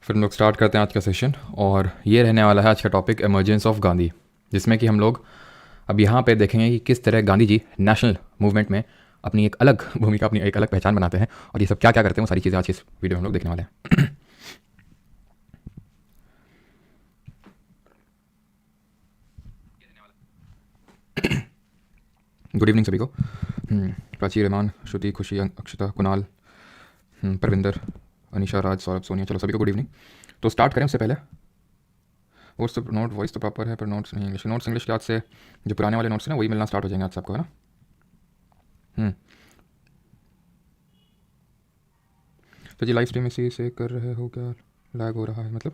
फिर हम लोग स्टार्ट करते हैं आज का सेशन। और ये रहने वाला है आज का टॉपिक इमर्जेंस ऑफ गांधी, जिसमें कि हम लोग अब यहाँ पे देखेंगे कि किस तरह गांधी जी नेशनल मूवमेंट में अपनी एक अलग भूमिका, अपनी एक अलग पहचान बनाते हैं और ये सब क्या क्या करते हैं, वो सारी चीज़ें आज इस वीडियो में हम लोग देखने वाले हैं। गुड इवनिंग सभी को। प्राची, रहमान, श्रुति, खुशी, अक्षता, कुणाल, परविंदर, अनिशा, राज, सौरभ, सोनिया, चलो सभी को गुड इवनिंग। तो स्टार्ट करें उससे पहले वोट्स नोट वॉइस तो प्रॉपर है पर नोट्स नहीं इंग्लिश। नोट्स इंग्लिश के आज से जो पुराने वाले नोट्स हैं ना वही मिलना स्टार्ट हो जाएंगे आज सबको, है ना। तो जी लाइव स्ट्रीम इसी से कर रहे हो क्या? लैग हो रहा है, मतलब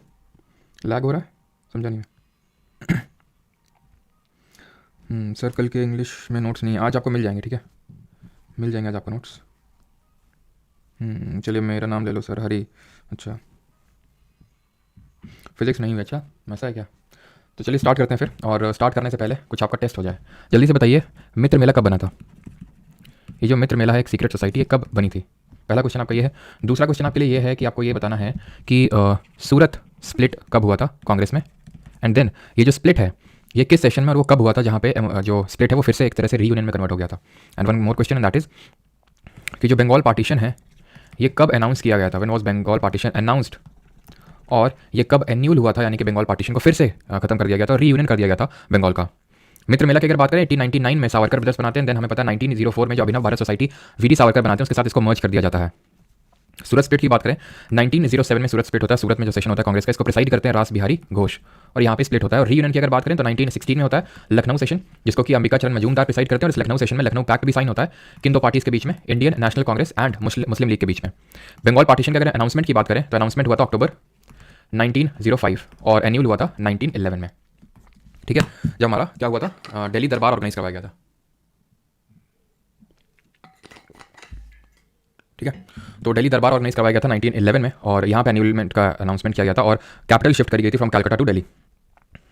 लैग हो रहा है, समझा नहीं मैं। सर कल के इंग्लिश में नोट्स नहीं है, आज आपको मिल जाएंगे, ठीक है, मिल जाएंगे आज आपको नोट्स। चलिए मेरा नाम ले लो सर, हरी। अच्छा फिजिक्स नहीं हुई, अच्छा ऐसा है क्या? तो चलिए स्टार्ट करते हैं फिर। और स्टार्ट करने से पहले कुछ आपका टेस्ट हो जाए। जल्दी से बताइए, मित्र मेला कब बना था? ये जो मित्र मेला है, एक सीक्रेट सोसाइटी है, कब बनी थी? पहला क्वेश्चन आपका ये है। दूसरा क्वेश्चन आपके लिए ये है कि आपको ये बताना है कि सूरत स्प्लिट कब हुआ था कांग्रेस में। एंड देन ये जो स्प्लिट है ये किस सेशन में और वो कब हुआ था जहाँ पे जो स्प्लिट है वो फिर से एक तरह से रीयूनियन में कन्वर्ट हो गया था। And one more question and that is कि जो बंगाल पार्टीशन है ये कब अनाउंस किया गया था? When was Bengal partition announced? और ये कब एन्यूल हुआ था, यानी कि बंगाल पार्टीशन को फिर से खत्म कर दिया गया था और रीयूनियन कर दिया गया था बंगाल का। मित्र मेला की अगर बात करें 1899 में सावरकर ब्रदर्स बनाते हैं। देन हमें पता है 1904 में जो अभिनव भारत सोसाइटी वीडी सावरकर बनाते हैं उसके साथ इसको मर्ज कर दिया जाता है। सूरत स्प्लिट की बात करें 1907 में सूरत स्प्लिट होता है। सूरत में जो सेशन होता है कांग्रेस का, इसको प्रिसाइड करते हैं रास बिहारी घोष और यहाँ पे स्प्लिट होता है। और रीयूनियन की अगर बात करें तो 1916 में होता है लखनऊ सेशन, जिसको कि अंबिका चरण मजूमदार प्रिसाइड करते हैं। और इस लखनऊ सेशन में लखनऊ पैक्ट भी साइन होता है किन दो पार्टीज के बीच में? Indian national Congress and Muslim league के बीच में। बंगाल पार्टीशन की अगर अनाउंसमेंट की बात करें तो अनाउंसमेंट हुआ था अक्टूबर 1905 और एन्यूल हुआ था 1911 में, ठीक है, जब हमारा क्या हुआ था, दिल्ली दरबार ऑर्गेनाइज करवाया गया था, ठीक है। तो दिल्ली दरबार ऑर्गेनाइज करवाया गया था 1911 में और यहाँ पे एन्यूलमेंट का अनाउंसमेंट किया गया था और कैपिटल शिफ्ट करी गई थी फ्रॉम कलकत्ता टू दिल्ली।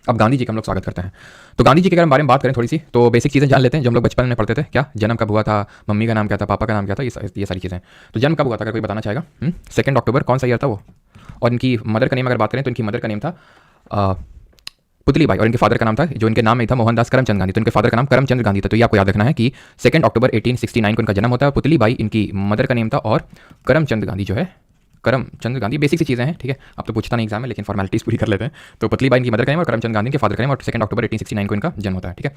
अब गांधी जी का हम लोग स्वागत करते हैं। तो गांधी जी के अगर हम बारे में बात करें थोड़ी सी, तो बेसिक चीज़ें जान लेते हैं जो हम लोग बचपन में पढ़ते थे। क्या जन्म कब हुआ था, मम्मी का नाम क्या था, पापा का नाम क्या था, ये सारी चीज़ें। तो जन्म कब हुआ था अगर कोई बताना चाहेगा? 2 अक्टूबर, कौन सा ईयर था वो? और इनकी मदर का नेम अगर बात करें तो इनकी मदर का नेम था पुतली बाई और इनके फादर का नाम था, जो इनके नाम में था, मोहनदास करमचंद गांधी। तो इनके फादर का नाम करमचंद गांधी था। तो ये आपको याद रखना है कि 2 अक्टूबर 1869 को इनका जन्म होता है। पुतली बाई इनकी मदर का नेम था और करमचंद गांधी जो है, करमचंद गांधी, बेसिक सी चीज़ें हैं, ठीक है। अब तो पूछता नहीं एग्जाम में, लेकिन फॉर्मेलिटीज़ पूरी कर लेते हैं। तो पुतली बाई इनकी मदर का नेम और करमचंद गांधी के फादर का नेम और 2 अक्टूबर 1869 को इनका जन्म होता है, ठीक है।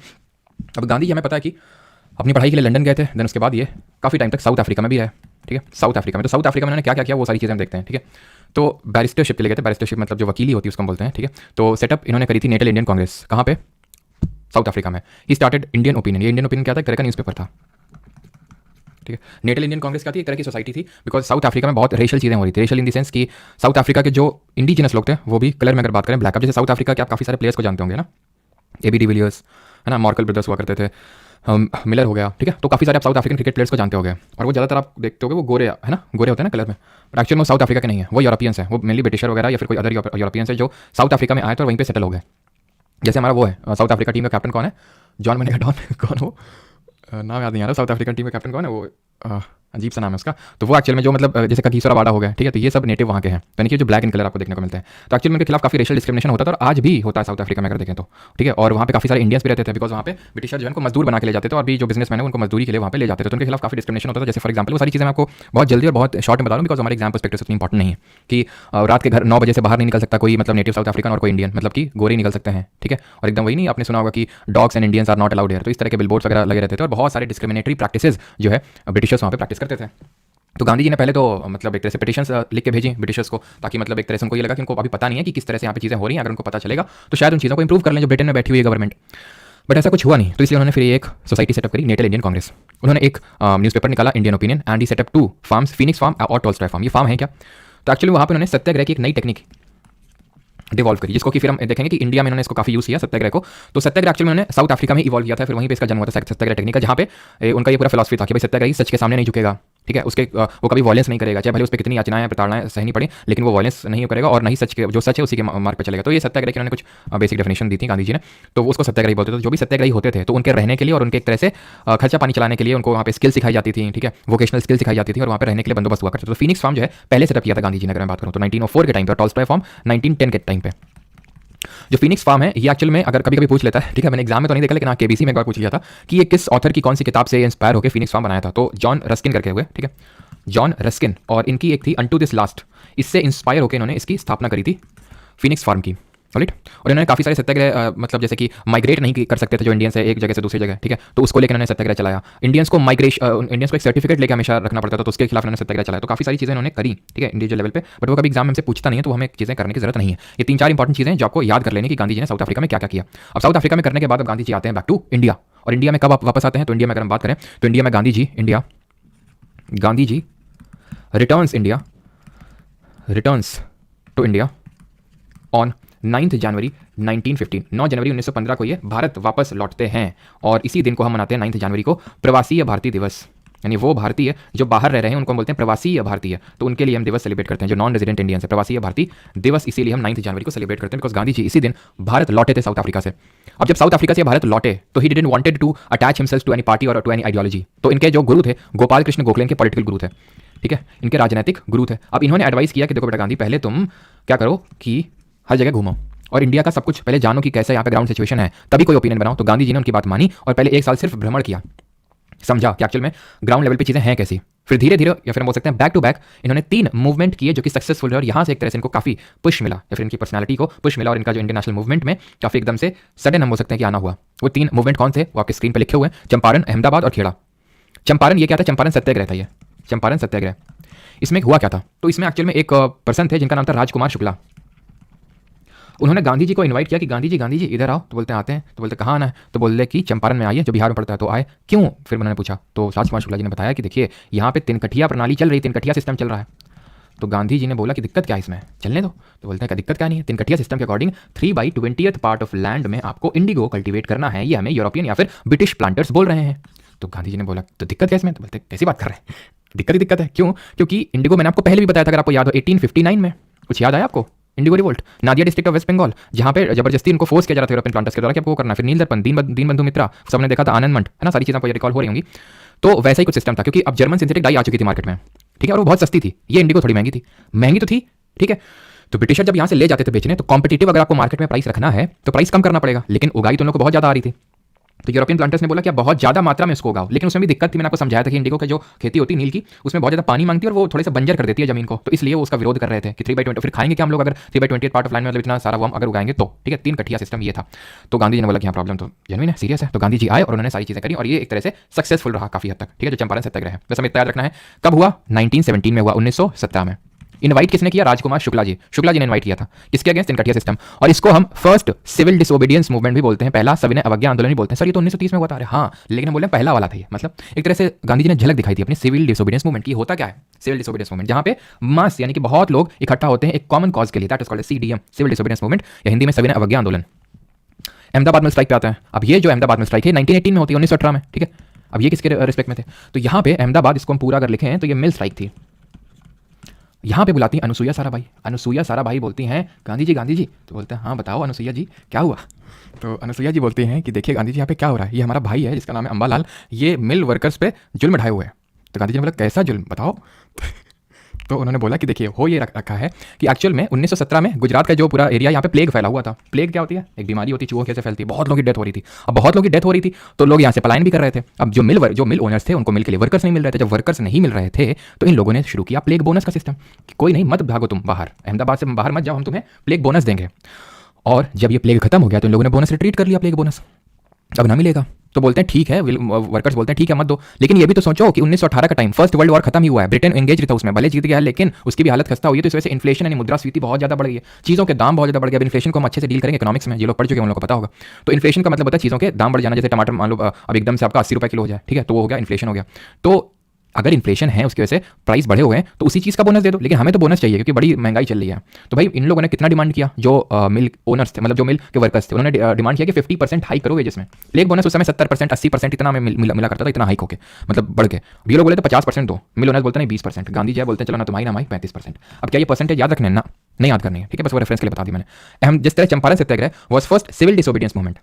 अब गांधी जी हमें पता है कि अपनी पढ़ाई के लिए लंदन गए थे। देन उसके बाद ये काफ़ी टाइम तक साउथ अफ्रीका में भी है, ठीक है। साउथ अफ्रीका में, तो साउथ अफ्रीका में उन्होंने क्या क्या किया वो सारी चीज़ें हम देखते हैं, ठीक है। तो बैरिस्टरशिप के लिए गए थे। बैरिस्टरशिप मतलब जो वकीली होती है उसको हम बोलते हैं, ठीक है। तो सेटअप इन्होंने करी थी नेटल इंडियन कांग्रेस, कहाँ पे? साउथ अफ्रीका में। He started Indian opinion. ये इंडियन ओपिनियन क्या था? एक तरह का न्यूज़पेपर था, ठीक है। नेटल इंडियन कांग्रेस क्या थी? एक तरह की सोसाइटी थी, बिकॉज साउथ अफ्रीका में बहुत रेशियल चीज़ें हो रही थी। रेशियल इन द सेंस कि साउथ अफ्रीका के जो इंडिजिनस लोग थे वो भी कलर में अगर बात करें ब्लैक। अब जैसे साउथ अफ्रीका के आप काफ़ी सारे प्लेयर्स को जानते होंगे ना, AB डिविलियर्स है ना, मार्कल ब्रदर्स हुआ करते थे, मिलर हो गया, ठीक है। तो काफ़ी सारे आप साउथ अफ्रीकन क्रिकेट प्लेयर्स को जानते होंगे और वो ज़्यादातर आप देखते होगे वो गोरे है ना, गोरे होते हैं ना कलर में, बट एक्चुअली वो साउथ अफ्रीका के नहीं है, वो यूरोपियंस हैं। वो मेनली ब्रिटिशर वगैरह या फिर कोई अदर यूरोपियंस है जो साउथ अफ्रीका में आए थे और वहीं पे सेटल हो गए। जैसे हमारा वो है साउथ अफ्रीका टीम का कैप्टन कौन है? जॉन मेनेगाटॉन कौन हो, नाम याद नहीं आ रहा। साउथ अफ्रीकन टीम का कैप्टन कौन है? वो अजीब सा नाम है उसका। तो वो एक्चुअल में जो मतलब जैसे ककीसरा वाडा हो गया, ठीक है, तो ये सब नेटिव वहाँ के हैं, यानी कि जो ब्लैक इन कलर आपको देखने को मिलते हैं। तो एक्चुअली उनके खिलाफ काफ़ी रेशियल डिस्क्रिमिनेशन होता था और आज भी होता है साउथ अफ्रीका में अगर देखें तो, ठीक है। और वहाँ पे काफ़ी सारे इंडियंस भी रहते थे, बिकॉज वहाँ पे ब्रिटिशर जो है उनको मजदूर बना के ले जाते थे और भी जो बिजनेसमैन है उनको मजदूरी के लिए वहाँ पे ले जाते थे। तो उनके खिलाफ काफ़ी डिस्क्रिमिनेशन होता था। जैसे फॉर एग्जाम्पल वो सारी चीज़ें मैं आपको बहुत जल्दी और बहुत शॉर्ट में बता रहा हूँ, बिकॉज हमारे एग्जाम पर्सपेक्टिव से इतनी इंपॉर्टेंट नहीं है कि रात के घर 9 बजे से बाहर नहीं निकल सकता कोई, मतलब नेटिव साउथ अफ्रीकन और कोई इंडियन, मतलब कि गोरे निकल सकते हैं, ठीक है। और एकदम वही नहीं, आपने सुना होगा कि dogs and Indians are not allowed here. तो इस तरह के बिलबोर्ड्स वगैरह लगे रहते थे और बहुत सारे डिस्क्रिमिनेटरी प्रैक्टिसेस जो है ब्रिटिशर्स वहाँ पे प्रैक्टिस करते थे। तो गांधी जी ने पहले तो मतलब एक तरह से पिटिशंस लिख के भेजी ब्रिटिशर्स को, ताकि मतलब एक तरह से उनको ये लगा कि उनको अभी पता नहीं है कि किस तरह से यहाँ पे चीज़ें हो रही हैं। अगर उनको पता चलेगा तो शायद उन चीज़ों को इंप्रूव कर लें जो ब्रिटेन में बैठी हुई है गवर्नमेंट। बट ऐसा कुछ हुआ नहीं, तो इसलिए उन्होंने फिर एक सोसाइटी सेटअप करी, नेटल इंडियन कांग्रेस। उन्होंने एक न्यूज़पेपर निकाला, Indian opinion, and he setup 2 farms, Phoenix farm और टॉलस्टॉय फार्म। ये फार्म है क्या? तो एक्चुअली वहाँ पर उन्होंने सत्याग्रह की एक नई टेक्निक डिवॉल्व करी, जिसको कि फिर हम देखेंगे कि इंडिया में इन्होंने इसको काफ़ी यूज़ किया सत्याग्रह को। तो सत्याग्रह एक्चुअली उन्होंने साउथ अफ्रीका में इवॉल्व किया था, फिर वहीं पे इसका जन्म हुआ था सत्याग्रह टेक्निक का, जहाँ पे उनका ये पूरा फिलॉसफी था कि भाई सत्याग्रही सच के सामने नहीं झुकेगा, ठीक है, उसके वो कभी वॉयलेंस नहीं करेगा, चाहे भले उस पर कितनी याचनाएं प्रताड़नाएं सहनी पड़ी, लेकिन वो वॉयलेंस नहीं करेगा और नहीं सच के, जो सच है उसी के मार्ग पर चलेगा। तो ये सत्याग्रह की उन्होंने कुछ बेसिक डेफिनेशन दी थी गांधी जी ने, तो उसको सत्याग्रही बोलते थे। जो भी सत्याग्रही होते थे तो उनके रहने के लिए और उनके एक तरह से खर्चा पानी चलाने के लिए उनको वहाँ पे स्किल सिखाई जाती थी, ठीक है, वोकेशनल स्किल सिखाई जाती थी और वहाँ पे रहने के लिए बंदोबस्त हुआ करता था। तो फिनिक्स फार्म जो है पहले सेटअप किया था गांधी जी ने, अगर मैं बात करूँ तो 1904 के टाइम पे, टॉल्स्टॉय फार्म 1910 के टाइम पे। जो फिनिक्स फार्म है ये एक्चुअल में अगर कभी कभी पूछ लेता है, ठीक है, मैंने एग्जाम में तो नहीं देखा लेकिन हाँ केबीसी में एक बार पूछ लिया था कि ये किस ऑथर की कौन सी किताब से इंस्पायर होकर फिनिक्स फार्म बनाया था, तो जॉन रस्किन करके हुए, ठीक है, जॉन रस्किन, और इनकी एक थी अनटू दिस लास्ट, इससे इंस्पायर होकर इन्होंने इसकी स्थापना करी थी फिनिक्स फार्म की, राइट। और इन्होंने काफ़ी सारे सत्याग्रह मतलब जैसे कि माइग्रेट नहीं कर सकते थे जो इंडियंस है एक जगह से दूसरी जगह, ठीक है, तो उसको लेकर इन्होंने सत्याग्रह चलाया। इंडियंस को इंडियंस को एक सर्टिफिकेट लेकर हमेशा रखना पड़ता था, तो उसके खिलाफ इन्होंने सत्याग्रह चलाया। तो काफ़ी सारी चीज़ें इन्होंने करी, ठीक है, इंडिविजुअल लेवल पे, बट वो कभी एग्जाम में से पूछता नहीं है, तो हमें चीज़ें करने की जरूरत नहीं है। ये 3-4 इंपॉर्टेंट चीज़ें जो आपको याद कर लेने की गांधी जी ने साउथ अफ्रीका में क्या क्या किया। अब साउथ अफ्रीका में करने के बाद अब गांधी जी आते हैं बैक टू इंडिया, और इंडिया में कब वापस आते हैं, तो इंडिया में अगर हम बात करें तो इंडिया में Gandhi ji returns to India on 9 जनवरी 1915। 9 जनवरी 1915 को ये भारत वापस लौटते हैं, और इसी दिन को हम मनाते हैं 9 जनवरी को प्रवासीय भारतीय दिवस, यानी वो भारतीय जो बाहर रह रहे हैं उनको हम बोलते हैं प्रवासीय भारतीय, तो उनके लिए हम दिवस सेलिब्रेट करते हैं, जो नॉन रेजिडेंट इंडियंस है, प्रवासीय भारतीय दिवस इसीलिए हम 9 जनवरी को सेलिब्रेट करते हैं, बिकॉज गांधी जी इसी दिन भारत लौटे थे साउथ अफ्रीका से। अब जब साउथ अफ्रीका से भारत लौटे तो he didn't wanted to attach himself to any party और टू एनी आइडियोलॉजी। तो इनके जो गुरु थे गोपाल कृष्ण गोखले के पॉलिटिकल गुरु थे, ठीक है, इनके राजनीतिक गुरु थे। अब इन्होंने एडवाइस किया कि देखो बेटा गांधी, पहले तुम क्या करो कि हर जगह घूमो और इंडिया का सब कुछ पहले जानो कि कैसे यहाँ पे ग्राउंड सिचुएशन है, तभी कोई ओपिनियन बनाओ। तो गांधी जी ने उनकी बात मानी और पहले 1 साल सिर्फ भ्रमण किया, समझा कि एक्चुअल में ग्राउंड लेवल पे चीज़ें हैं कैसी। फिर धीरे धीरे या फिर हम बोल सकते हैं बैक टू बैक इन्होंने 3 मूवमेंट किए जो कि सक्सेसफुल रहे, और यहाँ से एक तरह से इनको काफ़ी पुश मिला, या फिर इनकी पर्सनालिटी को पुश मिला, और इनका जो इंटरनेशनल मूवमेंट में काफ़ी एकदम से सडन हम बोल सकते हैं कि आना हुआ। वो 3 मूवमेंट कौन थे वो आपके स्क्रीन पर लिखे हुए हैं, चंपारण, अहमदाबाद और खेड़ा। चंपारण ये क्या था, चंपारण सत्याग्रह था, ये चंपारण सत्याग्रह। इसमें हुआ क्या था, तो इसमें एक्चुअल में एक पर्सन थे जिनका नाम था राजकुमार शुक्ला। उन्होंने गांधी जी को इनवाइट किया कि गांधी जी इधर आओ, तो बोलते आते हैं, तो बोलते कहाँ आना है, तो बोलते कि चंपारण में आइए, जो बिहार में पड़ता है, तो आए, क्यों, फिर उन्होंने पूछा, तो राजकुमार शुक्ला जी ने बताया कि देखिए यहाँ पे 3 कठिया प्रणाली चल रही, 3 कठिया सिस्टम चल रहा है। तो गांधी जी ने बोला कि दिक्कत क्या है इसमें, चलने दो, तो बोलते हैं क्या दिक्कत क्या नहीं है, 3 कठिया सिस्टम के according 3/20th part of land में आपको इंडिगो कल्टिवेट करना है, ये हमें यूरोपियन या फिर ब्रिटिश प्लांटर्स बोल रहे हैं। तो गांधी जी ने बोला तो दिक्कत क्या इसमें, तो बोलते कैसी बात कर रहे हैं, दिक्कत ही दिक्कत है, क्यों, क्योंकि इंडिगो मैंने आपको पहले भी बताया था, अगर आपको याद हो 1859 में, कुछ याद आया आपको, indigo revolt, Nadia district of west Bengal, जहां पे जबरदस्ती इनको फोर्स किया जा रहा था यूरोपियन प्लांटर्स के द्वारा कि आपको करना। फिर नील दर्पण, दीनबंधु मित्रा, सबने देखा था, आनंद मंठ, है ना, सारी चीज़ें आपको रिकॉल हो रही होंगी। तो वैसा ही कुछ सिस्टम था, क्योंकि अब जर्मन सिंथेटिक डाई आ चुकी थी मार्केट में, ठीक है, और वो बहुत सस्ती थी, ये इंडिगो थोड़ी महंगी तो थी, ठीक है। तो ब्रिटिशर जब यहाँ से ले जाते थे बेचने, तो कॉम्पिटिटिव अगर आपको मार्केट में प्राइस रखना है तो प्राइस कम करना पड़ेगा, लेकिन उगाई तो उन लोगों को बहुत ज़्यादा आ रही थी। तो यूरोपियन प्लांटर्स ने बोला कि आप बहुत ज़्यादा मात्रा में इसको उगाओ, लेकिन उसमें भी दिक्कत थी, मैंने आपको समझाया था कि इंडिगो की जो खेती होती है नील की, उसमें बहुत ज़्यादा पानी मांगती है और वो थोड़े से बंजर कर देती है जमीन को, तो इसलिए वो उसका विरोध कर रहे थे कि 3/20, फिर खाएंगे क्या हम लोग अगर 3/20 पार्ट ऑफ लैंड में मतलब इतना सारा वो हम अगर उगाएंगे तो, ठीक है, 3 कठिया सिस्टम ये था। तो गांधी जी ने बोला कि यहाँ प्रॉब्लम तो जेन्युइन है, सीरियस है। तो गांधी जी आए और उन्होंने सारी चीज़ें करी, और ये एक तरह से सक्सेसफुल रहा काफ़ी हद तक, ठीक है, जो चंपारण सत्याग्रह है। बस हमें याद रखना है कब हुआ, 1917 में हुआ, 1917 में। इनवाइट किसने किया, राजकुमार शुक्ला जी ने इनवाइट किया था, किसके अगेंस्ट, 3 कठिया सिस्टम, और इसको हम फर्स्ट सिविल डिसोबीडियंस मूवमेंट भी बोलते हैं, पहला सविनय अवज्ञा आंदोलन भी बोलते हैं। सर ये तो 1930 में हुआ था, अरे हाँ, लेकिन हम बोले पहला वाला था ये, मतलब एक तरह से गांधी जी ने झलक दिखाई थी अपनी सिविल डिसोबीडियंस मूवमेंट की। होता क्या है सिविल डिसोबीडियंस मूवमेंट, जहां पे मास यानी कि बहुत लोग इकट्ठा होते हैं एक कॉमन कॉज के लिए, that is called CDM, civil disobedience movement, या हिंदी में सविनय अवज्ञा आंदोलन। अहमदाबाद में स्ट्राइक पे आता है। अब ये जो अहमदाबाद में स्ट्राइक है 1918 में होती है, 1918 में, ठीक है। अब ये किसके रिस्पेक्ट में थे, तो यहाँ पे अहमदाबाद, इसको हम पूरा अगर लिखें तो ये मिल स्ट्राइक थी। यहाँ पे बुलाती हैं अनुसुईया साराभाई बोलती हैं गांधी जी, तो बोलते हैं हाँ बताओ अनुसुईया जी क्या हुआ। तो अनुसुईया जी बोलती हैं कि देखिए गांधी जी यहाँ पे क्या हो रहा है, ये हमारा भाई है जिसका नाम है अंबालाल, ये मिल वर्कर्स पे जुल्म ढाए हुए हैं। तो गांधी जी ने बोला कैसा जुल्म बताओ। तो उन्होंने बोला कि देखिए हो ये रखा है कि एक्चुअल में 1917 में गुजरात का जो पूरा एरिया यहाँ पे प्लेग फैला हुआ था। प्लेग क्या होती है, एक बीमारी होती है, चूहों कैसे फैलती है, बहुत लोगों की डेथ हो रही थी। अब बहुत लोगों की डेथ हो रही थी तो लोग यहाँ से पलायन भी कर रहे थे। अब जो मिल ओनर्स थे उनको मिल के लिए वर्कर्स नहीं मिल रहे थे। जब वर्कर्स नहीं मिल रहे थे तो इन लोगों ने शुरू किया प्लेग बोनस का सिस्टम कि कोई नहीं, मत भागो तुम बाहर, अहमदाबाद से बाहर मत जाओ, हम तुम्हें प्लेग बोनस देंगे। और जब ये प्लेग खत्म हो गया तो इन लोगों ने बोनस रिट्रीट कर लिया, प्लेग बोनस अब ना मिलेगा। तो बोलते हैं ठीक है, वर्कर्स बोलते हैं ठीक है मत दो। लेकिन ये भी तो सोचो कि 1918 का टाइम, फर्स्ट वर्ल्ड वॉर खत्म ही हुआ है, ब्रिटेन एंगेज था उसमें, भले जीत गया है लेकिन उसकी भी हालत खस्ता हुई है। तो इस वजह से इन्फ्लेशन यानी मुद्रास्फीति बहुत ज़्यादा बढ़ गई है, चीज़ों के दाम बहुत ज़्यादा बढ़ गए। अब इन्फ्लेशन को हम अच्छे से डील करेंगे इकोनॉमिक्स में, ये लोग पढ़ चुके हैं उन लोगों को पता होगा। तो इन्फ्लेशन का मतलब होता है चीज़ों के दाम बढ़ जाना। जैसे टमाटर मान लो अब एकदम से आपका 80 रुपये किलो हो जाए, ठीक है, तो वो हो गया इन्फ्लेशन हो गया। तो अगर इन्फ्लेशन है उसकी वजह से प्राइस बढ़े हुए हैं तो उसी चीज़ का बोनस दे दो, लेकिन हमें तो बोनस चाहिए क्योंकि बड़ी महंगाई चल रही है। तो भाई इन लोगों ने कितना डिमांड किया, जो मिल ओनर्स थे, मतलब जो मिल के वर्कर्स थे, उन्होंने डिमांड किया कि 50% हाइक करो वेजेस में। लेक बोनस उस समय 70% 80% इतना हमें मिला करता था, इतना हाइक होके मतलब बढ़ के। ये लोग बोले तो 50% दो, मिल ओनर्स बोलते नहीं 20%, गांधी जी बोलते हैं चलो ना तुम्हारी ना हमारी 35%। अब क्या ये परसेंटेज याद रखने ना, नहीं याद करनी है, ठीक है, बस वो रेफरेंस के लिए बता दी मैंने। अहम जिस तरह Champaran Satyagraha was first civil disobedience movement,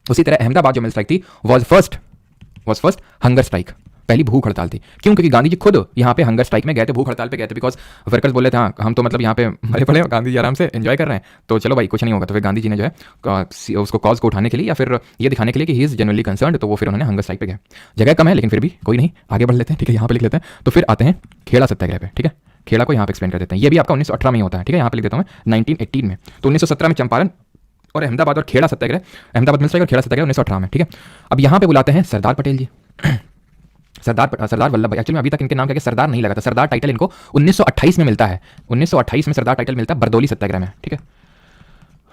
उसी तरह अहमदाबाद जो मिल स्ट्राइक थी वॉज फर्स्ट हंगर स्ट्राइक, पहली भूख हड़ताल थी। क्यों? क्योंकि गांधी जी खुद यहाँ पे हंगर स्ट्राइक में गए थे, भूख हड़ताल पे गए थे, बिकॉज वर्कर्स बोले थे हाँ हम तो मतलब यहाँ पे मरे पड़े हैं, गांधी जी आराम से एंजॉय कर रहे हैं, तो चलो भाई कुछ नहीं होगा। तो फिर गांधी जी ने जो है उसको कॉज को उठाने के लिए या फिर ये दिखाने के लिए कि ही इज़ जेनुअनली कंसर्न्ड, तो वो फिर उन्होंने हंगर स्ट्राइक पे गए। जगह कम है लेकिन फिर भी कोई नहीं, आगे बढ़ लेते हैं, ठीक है, यहाँ पे लिख लेते हैं। तो फिर आते हैं खेड़ा सत्याग्रह पे, ठीक है, खेड़ा को यहाँ पे एक्सप्लेन कर देते हैं। ये भी आपका 1918 में होता है, ठीक है, यहाँ पे लिख देता हूँ मैं 1918 में। तो 1917 में चंपारण और अहमदाबाद और खेड़ा सत्याग्रह, अहमदाबाद मिल स्ट्राइक और खेड़ा सत्याग्रह 1918 में, ठीक है। अब यहाँ पे बुलाते हैं सरदार पटेल जी, सरदार वल्लभ भाई। एक्चुअली में अभी तक इनके नाम क्या सरदार नहीं लगा था, सरदार टाइटल इनको 1928 में मिलता है, 1928 में सरदार टाइटल मिलता है बरदौली सत्याग्रह में, ठीक है।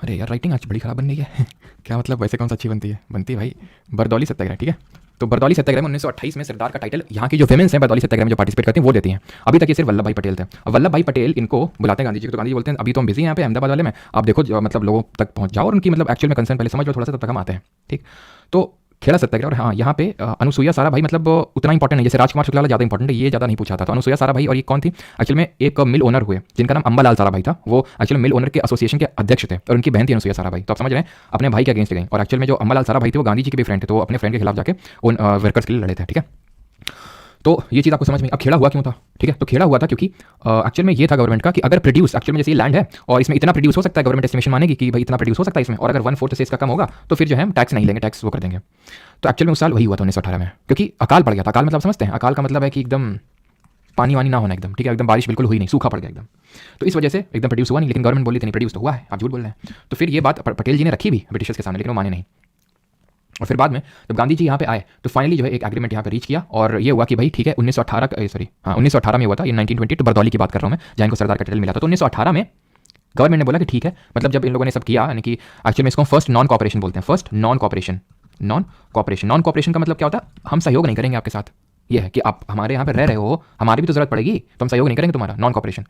अरे यार राइटिंग आज बड़ी खराब बन रही है क्या मतलब, वैसे कौन सा अच्छी बनती है भाई, बरदौली सत्याग्रह, ठीक है। तो बरदौली सत्याग्रह में 1928 में सरदार का टाइटल यहाँ की जो विमेंस हैं बरदौली सत्याग्रह में जो पार्टिसिपेट करती हैं वो देती हैं। अभी तक ये सिर्फ वल्लभ भाई पटेल थे। अब वल्लभ भाई पटेल इनको बुलाते हैं गांधी जी को, तो गांधी जी बोलते हैं अभी तो हम बिजी हैं यहाँ पे अहमदाबाद वाले में, आप देखो मतलब लोगों तक पहुँच जाओ और उनकी मतलब एक्चुअल में कंसर्न पहले समझ लो थोड़ा सा, तब तक हम आते हैं, ठीक। तो खेड़ा सत्याग्रह, और हाँ यहाँ पे अनुसुईया साराभाई मतलब उतना इंपॉर्टेंट नहीं, जैसे राजकुमार शुक्ला ज़्यादा इंपॉर्टेंट है, ये ज़्यादा नहीं पूछा था। तो अनुसुईया साराभाई और ये कौन थी, एक्चुअल में एक मिल ओनर हुए जिनका नाम अंबालाल साराभाई था, वो एक्चुअल मिल ओनर के एसोसिएशन के अध्यक्ष थे, और उनकी बहन थी अनुसुईया साराभाई। तो आप समझ रहे हैं अपने भाई के अगेंस्ट गई, और एक्चुअल में जो अंबालाल साराभाई थे वो गांधी जी के भी फ्रेंड थे, तो वो अपने फ्रेंड के खिलाफ जाके उन वर्कर्स के लिए लड़े थे, ठीक है। तो ये चीज़ आपको समझ में। अब खेड़ा हुआ क्यों था, ठीक है, तो खेड़ा हुआ था क्योंकि एक्चुअल में ये था गवर्नमेंट का कि अगर प्रोड्यूस, एक्चुअल में जैसे ये लैंड है और इसमें इतना प्रोड्यूस हो सकता है, गवर्नमेंट एस्टिमेशन मानेगी कि भाई इतना प्रोड्यूस हो सकता है इसमें, और अगर 1/4 से इसका कम होगा तो फिर जो है हम टैक्स नहीं लेंगे, टैक्स वो कर देंगे। तो एक्चुअल में उस साल वही हुआ था 1918 में, क्योंकि अकाल पड़ गया था। अकाल मतलब समझते हैं, अकाल का मतलब है कि एकदम पानी वानी ना होना एकदम, ठीक है, एकदम बारिश बिल्कुल हुई नहीं, सूखा पड़ गया एकदम। तो इस वजह से एकदम प्रोड्यूस हुआ नहीं, लेकिन गवर्नमेंट बोली थी नहीं प्रोड्यूस तो हुआ है, आप झूठ बोल रहे हैं। तो फिर ये बात पटेल जी ने रखी भी ब्रिटिशर्स के सामने, लेकिन वो माने नहीं। और फिर बाद में जब गांधी जी यहाँ पे आए तो फाइनली जो है एक एग्रीमेंट यहाँ पे रीच किया, और ये हुआ कि भाई ठीक है 1918 में हुआ था ये 1920, तो बरदौली की बात कर रहा हूँ मैं, जहाँ इनको सरदार का टाइटल मिला था। तो 1918 में गवर्नमेंट ने बोला कि ठीक है, मतलब जब इन लोगों ने सब किया, यानी कि एक्चुअली में इसको फर्स्ट नॉन कॉपरेशन बोलते हैं, फर्स्ट नॉन कॉपरेशन का मतलब क्या होता है, हम सहयोग नहीं करेंगे आपके साथ, ये है कि आप हमारे यहाँ पे रह रहे हो, हमारी भी तो जरूरत पड़ेगी, तो हम सहयोग नहीं करेंगे तुम्हारा, नॉन कॉपरेशन।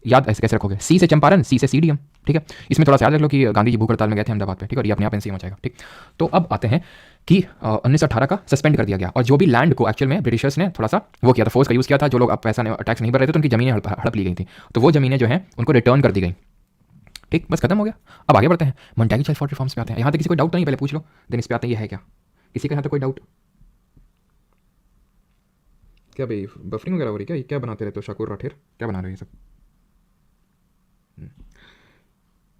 याद ऐसे कैसे रखोगे, सी से चंपारण, सी से सीडीएम, ठीक है। इसमें थोड़ा सा याद रख लो कि गांधी जी भूख हड़ताल में गए थे अहमदाबाद पे, ठीक है, और ये अपने आप एनसीएम हो जाएगा, ठीक। तो अब आते हैं कि 1918 का सस्पेंड कर दिया गया, और जो भी लैंड को एक्चुअल में ब्रिटिशर्स ने थोड़ा सा वो किया था, फोर्स का यूज़ किया था, जो लोग अब पैसा टैक्स नहीं भर रहे थे तो उनकी जमीनें हड़प ली गई थी, तो वो जमीनें जो हैं उनको रिटर्न कर दी गई, ठीक, बस खत्म हो गया। अब आगे बढ़ते हैं, मोंटेगी चाइल्ड रिफॉर्म्स पे आते हैं। यहाँ तक किसी को डाउट नहीं, पहले पूछ लो, देन इस पे आते हैं, ये है क्या, किसी का यहाँ तक कोई डाउट? क्या भाई बफरिंग वगैरह हो रही है क्या बनाते रहते हो शाकुर राठेर, क्या बना रहे हो ये सब?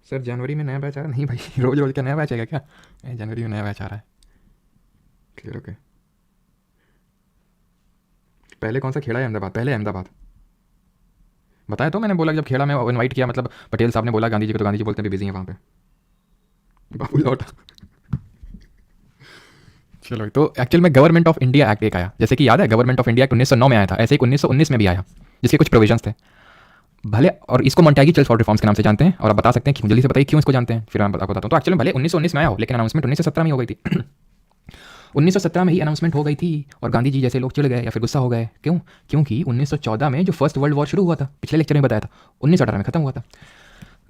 सर जनवरी में नया बैच आ रहा है? नहीं भाई रोज रोज का नया बैच आएगा क्या? जनवरी में नया बैच आ रहा है, क्लियर, ओके। पहले कौन सा खेड़ा है अहमदाबाद? पहले अहमदाबाद बताया तो मैंने, बोला जब खेड़ा में इनवाइट किया, मतलब पटेल साहब ने बोला गांधी जी को, तो गांधी जी बोलते हैं बिजी हैं वहाँ पे, बाबू लौट चलो। तो एक्चुअल में गवर्नमेंट ऑफ इंडिया एक्ट एक आया, जैसे कि याद है गवर्नमेंट ऑफ इंडिया एक्ट 1909 में आया था, ऐसे ही 1919 में भी आया, जिसके कुछ प्रोविजंस थे भले, और इसको मोंटेगी चाइल्ड रिफॉर्म्स के नाम से जानते हैं। और आप बता सकते हैं कि जल्दी से बताइए क्यों इसको जानते हैं, फिर मैं आपको बताता हूँ। तो एक्चुअली भले 1919 में आया हो, लेकिन अनाउंसमेंट 1917 में हो गई थी 1917 में ही अनाउंसमेंट हो गई थी, और गांधी जी जैसे लोग चिढ़ गए या फिर गुस्सा हो गए, क्यों? क्योंकि 1914 में जो फर्स्ट वर्ल्ड वॉर शुरू हुआ था, पिछले लेक्चर में बताया था, 1918 में खत्म हुआ था।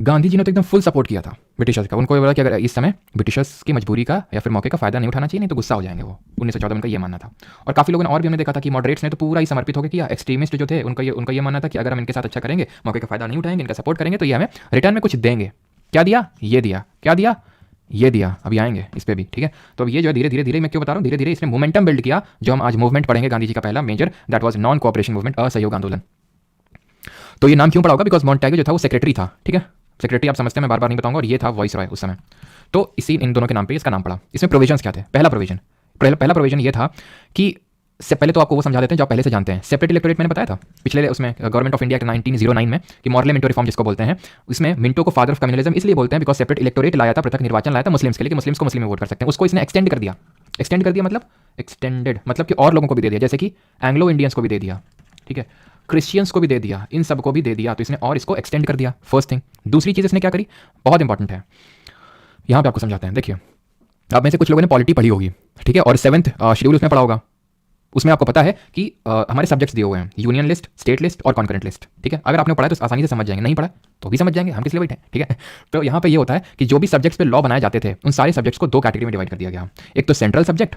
गांधी जी ने तो एकदम फुल सपोर्ट किया था ब्रिटिशर्स का, उनको ये बोला कि अगर इस समय ब्रिटिशर्स की मजबूरी का या फिर मौके का फायदा नहीं उठाना चाहिए, नहीं तो गुस्सा हो जाएंगे वो। 1914 में उनका ये मानना था, और काफ़ी लोगों ने और भी हमने देखा था कि मॉडरेट्स ने तो पूरा ही समर्पित होकर किया, एक्सट्रीमिस्ट जो थे उनका ये मानना था कि अगर हम इनके साथ अच्छा करेंगे, मौके का फायदा नहीं उठाएंगे, इनका सपोर्ट करेंगे, तो ये हमें रिटर्न में कुछ देंगे। क्या दिया? ये दिया। क्या दिया? ये दिया। अभी आएंगे इस पर भी, ठीक है। तो अब ये जो है धीरे धीरे मैं क्यों बता रहा हूँ, धीरे धीरे इसने मोमेंटम बिल्ड किया, जो हम आज मूवमेंट पढ़ेंगे गांधी जी का पहला major, that was non cooperation movement, असहयोग आंदोलन। तो ये नाम क्यों पड़ा होगा? बिकॉज मोंटेगू जो था वो सेक्रेटरी था, ठीक है, सेक्रेटरी आप समझते हैं, मैं बार बार नहीं बताऊंगा, और ये था वॉइस रॉय उस समय, तो इसी इन दोनों के नाम पे इसका नाम पड़ा। इसमें प्रोविजंस क्या थे? पहला प्रोविजन ये था कि से पहले तो आपको वो समझा देते हैं जो आप पहले से जानते हैं, सेपरेट इलेक्टोरेट मैंने बताया था पिछले उसमें, गवर्नमेंट ऑफ इंडिया एक्ट 1909 में, कि मॉरले मिंटो रिफॉर्म जिसको बोलते हैं, इसमें मिंटो को फादर ऑफ कम्युनलिज्म इसलिए बोलते हैं बिकॉज सेपरेट इलेक्टोरेट लाया था, पृथक निर्वाचन लाया था मुस्लिम्स के लिए, कि मुस्लिम्स को मुस्लिम में वोट कर सकते हैं। उसको इसने एक्सटेंड कर दिया मतलब एक्सटेंडेड, मतलब कि और लोगों को भी दे दिया, जैसे कि एंग्लो इंडियंस को भी दे दिया, ठीक है, क्रिश्चियंस को भी दे दिया, इन सब को भी दे दिया, तो इसने और इसको एक्सटेंड कर दिया, फर्स्ट थिंग। दूसरी चीज़ इसने क्या करी, बहुत इंपॉर्टेंट है, यहाँ पे आपको समझाते हैं। देखिए, आप में से कुछ लोगों ने पॉलिटी पढ़ी होगी, ठीक है, और 7th शेड्यूल उसमें पढ़ा होगा, उसमें आपको पता है कि हमारे सब्जेक्ट्स दिए हुए हैं, यूनियन लिस्ट, स्टेट लिस्ट और कॉन्करेंट लिस्ट, ठीक है। अगर आपने पढ़ा है तो आसानी से समझ जाएंगे, नहीं पढ़ा तो भी समझ जाएंगे, हम किस लिए बैठे हैं, ठीक है। तो यहाँ पे ये होता है कि जो भी सब्जेक्ट्स पे लॉ बनाए जाते थे उन सारे सब्जेक्ट्स को दो कैटेगरी में डिवाइड कर दिया गया। एक तो सेंट्रल सब्जेक्ट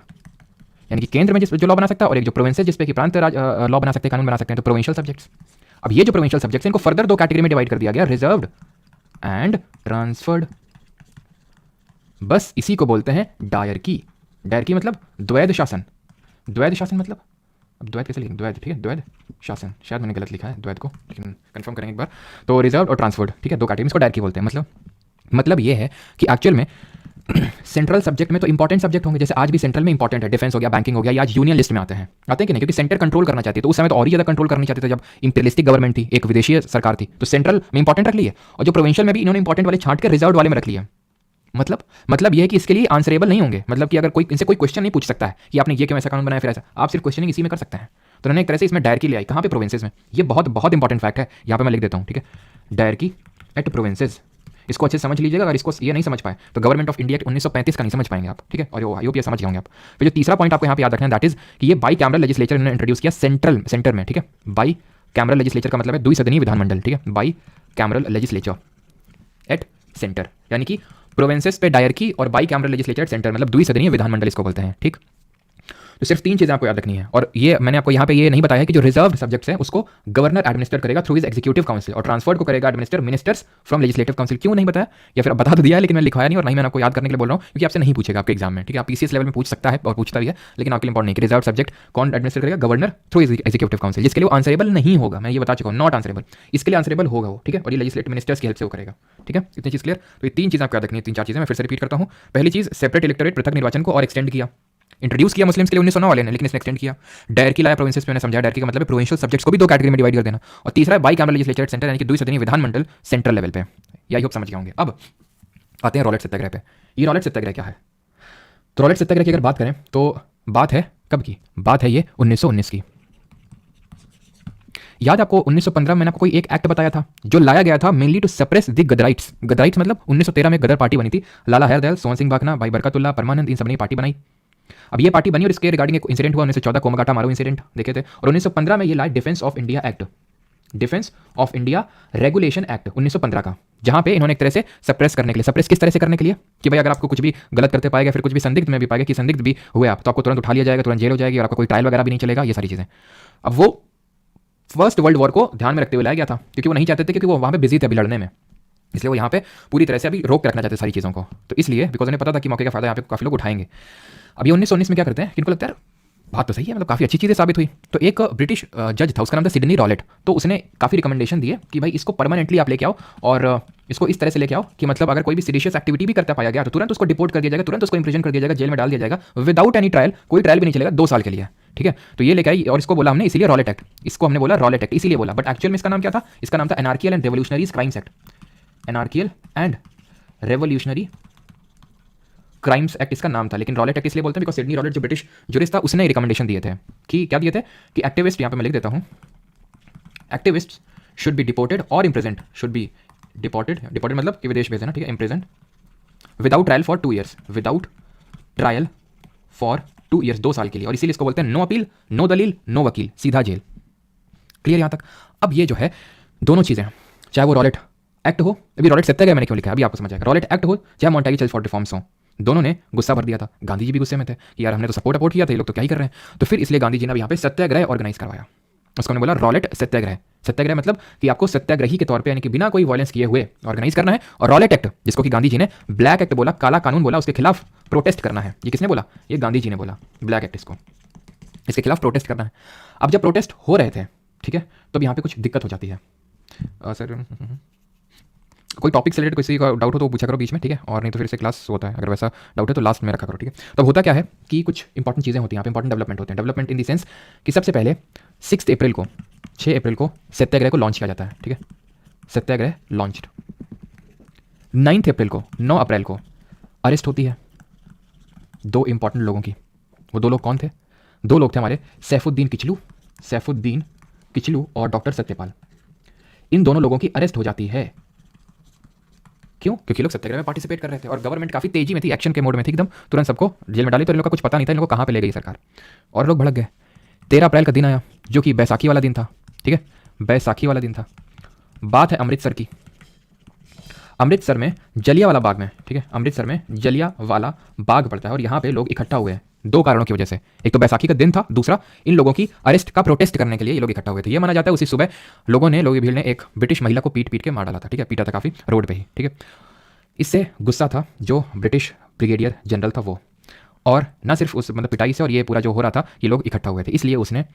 यानी कि केंद्र में जिस जो लॉ बना सकता है, और एक जो प्रोविंसेस जिस पे कि प्रांत लॉ बना सकते हैं, कानून बना सकते हैं, तो प्रोविंशियल सब्जेक्ट्स। अब ये जो प्रोविंशियल सब्जेक्ट्स इनको फर्दर दो कैटेगरी में डिवाइड कर दिया गया, रिजर्व्ड एंड ट्रांसफर्ड। बस इसी को बोलते हैं डायरकी। डायरकी मतलब द्वैध शासन। द्वैध शासन मतलब, अब द्वैध कैसे लिखेंगे, द्वैध, ठीक है, द्वैध शासन, शायद मैंने गलत लिखा है द्वैध को, लेकिन कंफर्म करेंगे एक बार। तो रिजर्व और ट्रांसफर्ड, ठीक है, दो कैटेगरी, इसको डायरकी बोलते हैं। मतलब ये है कि एक्चुअल में सेंट्रल सब्जेक्ट में तो इंपॉर्टेंट सब्जेक्ट होंगे, जैसे आज भी सेंट्रल में इंपॉर्टेंट है, डिफेंस हो गया, बैंकिंग हो गया, या आज यूनियन लिस्ट में आते हैं कि नहीं, क्योंकि सेंटर कंट्रोल करना चाहती है। तो उस समय तो और ही ज्यादा कंट्रोल करनी चाहते थे जब इंपीरियलिस्टिक गवर्नमेंट थी, एक विदेशी सरकार थी, तो सेंट्रल में इंपॉर्टेंट रख ली है, और जो प्रोविंशियल में भी इन्होंने इंपॉर्टेंट वाले छांट के रिजर्व वाले में रख लिया है। मतलब ये है कि इसके लिए आंसरेबल नहीं होंगे, मतलब कि अगर कोई इनसे कोई क्वेश्चन नहीं पूछ सकता है कि आपने ये क्यों ऐसा कानून बनाया, फिर ऐसा, आप सिर्फ क्वेश्चनिंग इसी में कर सकते हैं। तो उन्होंने एक तरह से इसमें डायरकी ले आई, कहाँ पे, प्रोविंसेस में। ये बहुत बहुत इंपॉर्टेंट फैक्ट है, यहाँ पे मैं लिख देता हूँ, ठीक है, डायरकी एट प्रोविंसेस। इसको अच्छे से समझ लीजिएगा, अगर इसको ये नहीं समझ पाए तो गवर्नमेंट ऑफ इंडिया 1935 का नहीं समझ पाएंगे आप, ठीक है, और आई होप ये समझ जाओगे आप। फिर जो तीसरा पॉइंट आपको यहाँ पे याद रखना है, दैट इज कि ये बाई कैमरल लेजिस्लेचर इन्होंने इंट्रोड्यूस किया सेंटर में, ठीक है। बाई कैमरल लेजिस्लेचर का मतलब है द्विसदनीय विधानमंडल, ठीक है, by cameral legislature at centre, यानी कि प्रोविंसेस पे डायरकी और by cameral legislature at centre, मतलब द्विसदनीय विधानमंडल इसको बोलते हैं, ठीक। तो सिर्फ तीन चीजें आपको याद रखनी है, और ये मैंने आपको यहाँ पे ये नहीं बताया है कि जो रिजर्व सब्जेक्ट्स है उसको गवर्नर एडमिनिस्टर करेगा थ्रू हिज एग्जीक्यूटिव काउंसिल, और ट्रांसफर्ड को करेगा administer ministers from legislative council. क्यों नहीं बताया, या फिर अब बता तो दिया है लेकिन मैंने लिखवाया नहीं, और नहीं मैंने आपको याद करने के लिए बोल रहा हूँ, क्योंकि आपसे नहीं पूछेगा आपके एग्जाम में, ठीक है। आप पीसीएस लेवल में पूछ सकता है और पूछता भी है, लेकिन आपके लिए इंपॉर्टेंट नहीं कि रिजर्व सब्जेक्ट कौन एडमिनिस्टर करेगा, गवर्नर थ्रू एग्जीक्यूटिव काउंसिल, जिसके लिए आंसरेबल नहीं होगा, मैं ये बता चुका हूँ, नॉट आंसरेबल, इसके लिए आंसरेबल होगा वो, ठीक है, और ये लेजिस्लेटिव मिनिस्टर्स की हेल्प से वो करेगा, ठीक है। इतनी चीज क्लियर। तो ये तीन चीजें आपको याद रखनी है, तीन चार चीजें मैं फिर से रिपीट करता हूँ। पहली चीज, सेपरेट इलेक्टोरेट, पृथक निर्वाचन को और एक्सटेंड किया, इंट्रोड्यूस किया मुस्लिम्स के लिए 1909 वाले ने, लेकिन इसने एक्सटेंड किया। डायरकी लाया प्रोविंसेस पे, मैंने समझाया डायरकी का मतलब है प्रोविंशियल सब्जेक्ट्स को भी दो कैटेगरी में डिवाइड कर देना। और तीसरा है बाई कैमरल लेजिस्लेचर सेंटर, यानी कि द्विसदनीय विधानमंडल सेंट्रल लेवल पे। या होप समझ गए होंगे। अब आते हैं रॉलेट सत्याग्रह पे। ये रॉलेट सत्याग्रह क्या है? तो रॉलेट सत्याग्रह की अगर बात करें तो बात है कब की? बात है ये 1919 की। याद आपको 1915 में मैंने आपको कोई एक एक्ट बताया था जो लाया गया था मेनली टू सप्रेस द गदराइट्स। गदराइट्स मतलब 1913 में गदर पार्टी बनी थी, लाला हरदयाल, सोहन सिंह भाखना, भाई बरकतुल्लाह, परमानंद, इन सब ने पार्टी बनाई। अब ये पार्टी बनी और इसके रिगार्डिंग एक इंसिडेंट हुआ 1914 कोमगाटा मारो इंसिडेंट देखे थे, और 1915 में ये लाया defence of India act, defence of India regulation act 1915 का, जहां पे इन्होंने एक तरह से सप्रेस करने के लिए, सप्रेस किस तरह से करने के लिए कि भाई अगर आपको कुछ भी गलत करते पाएगा, फिर कुछ भी संदिग्ध में भी पाएगा कि संदिग्ध भी हुए आप, तो आपको तुरंत उठा लिया जाएगा, तुरंत जेल हो जाएगी और आपका कोई ट्रायल वगैरह भी नहीं चलेगा, ये सारी चीजें। अब वो फर्स्ट वर्ल्ड वॉर को ध्यान में रखते हुए लाया गया था, क्योंकि वो नहीं चाहते थे, क्योंकि वो वहां पे बिजी थे अभी लड़ने में, इसलिए वो यहाँ पे पूरी तरह से अभी रोक के रखना चाहते सारी चीज़ों को। तो इसलिए बिकॉज उन्हें पता था कि मौके का फायदा यहाँ पे काफ़ी लोग उठाएंगे। अब ये 1919 में क्या करते हैं, किनको लगता है बात तो सही है, मतलब काफ़ी अच्छी चीज़ें साबित हुई। तो एक ब्रिटिश जज था, उसका नाम था सिडनी रॉलेट, तो उसने काफ़ी रिकमेंडेशन दिए कि भाई इसको परमानेंटली आप लेके आओ, और इसको इस तरह से लेके आओ कि मतलब अगर कोई भी सीडिशियस एक्टिविटी भी करता पाया गया तो तुरंत उसको डिपोर्ट कर दिया जाएगा, तुरंत उसको इंप्रिजन कर दिया जाएगा, जेल में डाल दिया जाएगा विदाउट एनी ट्रायल, कोई ट्रायल भी नहीं चलेगा 2 साल के लिए, ठीक है। तो ये लेके आई और इसको बोला हमने इसीलिए रॉलेट एक्ट, इसको हमने बोला रॉलेट एक्ट इसीलिए बोला, बट एक्चुअल में इसका नाम क्या था? इसका नाम था anarchical and revolutionary crimes act, anarchical and revolutionary crimes act इसका नाम था। लेकिन रॉलेट एक्ट इसलिए बोलते हैं बिकॉज सिडनी रॉलेट जो ब्रिटिश जूरिस्ट था उसने रिकमेंडेशन दिए थे कि क्या दिए थे कि एक्टिविस्ट, यहाँ पे मैं लिख देता हूँ, एक्टिविस्ट शुड बी डिपोर्टेड और इम्प्रिजेंट, शुड बी डिपोर्टेड, डिपोर्टेड मतलब कि विदेश भेजना, ठीक है, इम्प्रिजेंट without trial for 2 years, without trial for 2 years, 2 साल के लिए। और इसीलिए इसको बोलते हैं नो अपील, नो दलील, नो वकील, सीधा जेल। क्लियर यहाँ तक? अब ये जो है दोनों चीज़ें, चाहे वो रॉलेट एक्ट हो, अभी रॉलेट सत्याग्रह मैंने क्यों लिखा है अभी आपको समझ आएगा, रॉलेट एक्ट हो चाहे मॉन्टेगी चेल्स फॉर रिफॉर्म्स हो, दोनों ने गुस्सा भर दिया था। गांधी जी भी गुस्से में थे कि यार हमने तो सपोर्ट किया था, ये लोग तो क्या ही कर रहे हैं। तो फिर इसलिए गांधी जी ने यहाँ पे सत्याग्रह ऑर्गेनाइज करवाया, उसको हमने बोला रॉलेट सत्याग्रह। सत्याग्रह मतलब कि आपको सत्याग्रही के तौर पे यानी कि बिना कोई वायलेंस किए हुए ऑर्गेनाइज करना है, और रॉलेट एक्ट जिसको कि गांधी जी ने ब्लैक एक्ट बोला, काला कानून बोला, उसके खिलाफ प्रोटेस्ट करना है। ये किसने बोला? ये गांधी जी ने बोला, ब्लैक एक्ट, इसको इसके खिलाफ प्रोटेस्ट करना है। अब जब प्रोटेस्ट हो रहे थे, ठीक है, तो अब यहाँ पे कुछ दिक्कत हो जाती है। सर कोई टॉपिक से रिलेटेड किसी का डाउट हो तो पूछा करो बीच में, ठीक है, और नहीं तो फिर से क्लास होता है, अगर वैसा डाउट है तो लास्ट में रखा करो, ठीक है। तो होता क्या है कि कुछ इंपॉर्टेंट चीज़ें होती हैं यहाँ पे, इंपॉर्टेंट डेवलपमेंट होते हैं। डेवलपमेंट इन द सेंस कि सबसे पहले 6 अप्रैल को सत्याग्रह को लॉन्च किया जाता है, ठीक है, सत्याग्रह लॉन्च्ड। 9 अप्रैल को, 9 अप्रैल को अरेस्ट होती है 2 इंपॉर्टेंट लोगों की। वो 2 लोग कौन थे? 2 लोग थे हमारे सैफुद्दीन किचलू और डॉक्टर सत्यपाल। इन दोनों लोगों की अरेस्ट हो जाती है। क्यों? क्योंकि लोग सत्याग्रह में पार्टिसिपेट कर रहे थे और गवर्नमेंट काफी तेजी में थी, एक्शन के मोड में थी एकदम, तुरंत सबको जेल में डाली। तो इन लोगों का कुछ पता नहीं था इन लोगों को कहां पे ले गई सरकार, और लोग भड़क गए। 13 अप्रैल का दिन आया जो कि बैसाखी वाला दिन था, ठीक है, बैसाखी वाला दिन था। बात है अमृतसर की। अमृतसर में जलियांवाला बाग में, ठीक है, अमृतसर में जलियांवाला बाग पड़ता है और यहाँ पे लोग इकट्ठा हुए हैं दो कारणों की वजह से। एक तो बैसाखी का दिन था, दूसरा इन लोगों की अरेस्ट का प्रोटेस्ट करने के लिए ये लोग इकट्ठा हुए थे। ये माना जाता है उसी सुबह लोगों की भीड़ ने एक ब्रिटिश महिला को पीट पीट के मार डाला था, ठीक है, पीटा था काफ़ी रोड पे ही, ठीक है। इससे गुस्सा था जो ब्रिटिश ब्रिगेडियर जनरल था वो, और ना सिर्फ उस मतलब पिटाई से और ये पूरा जो हो रहा था, ये लोग इकट्ठा हुए थे, इसलिए उसने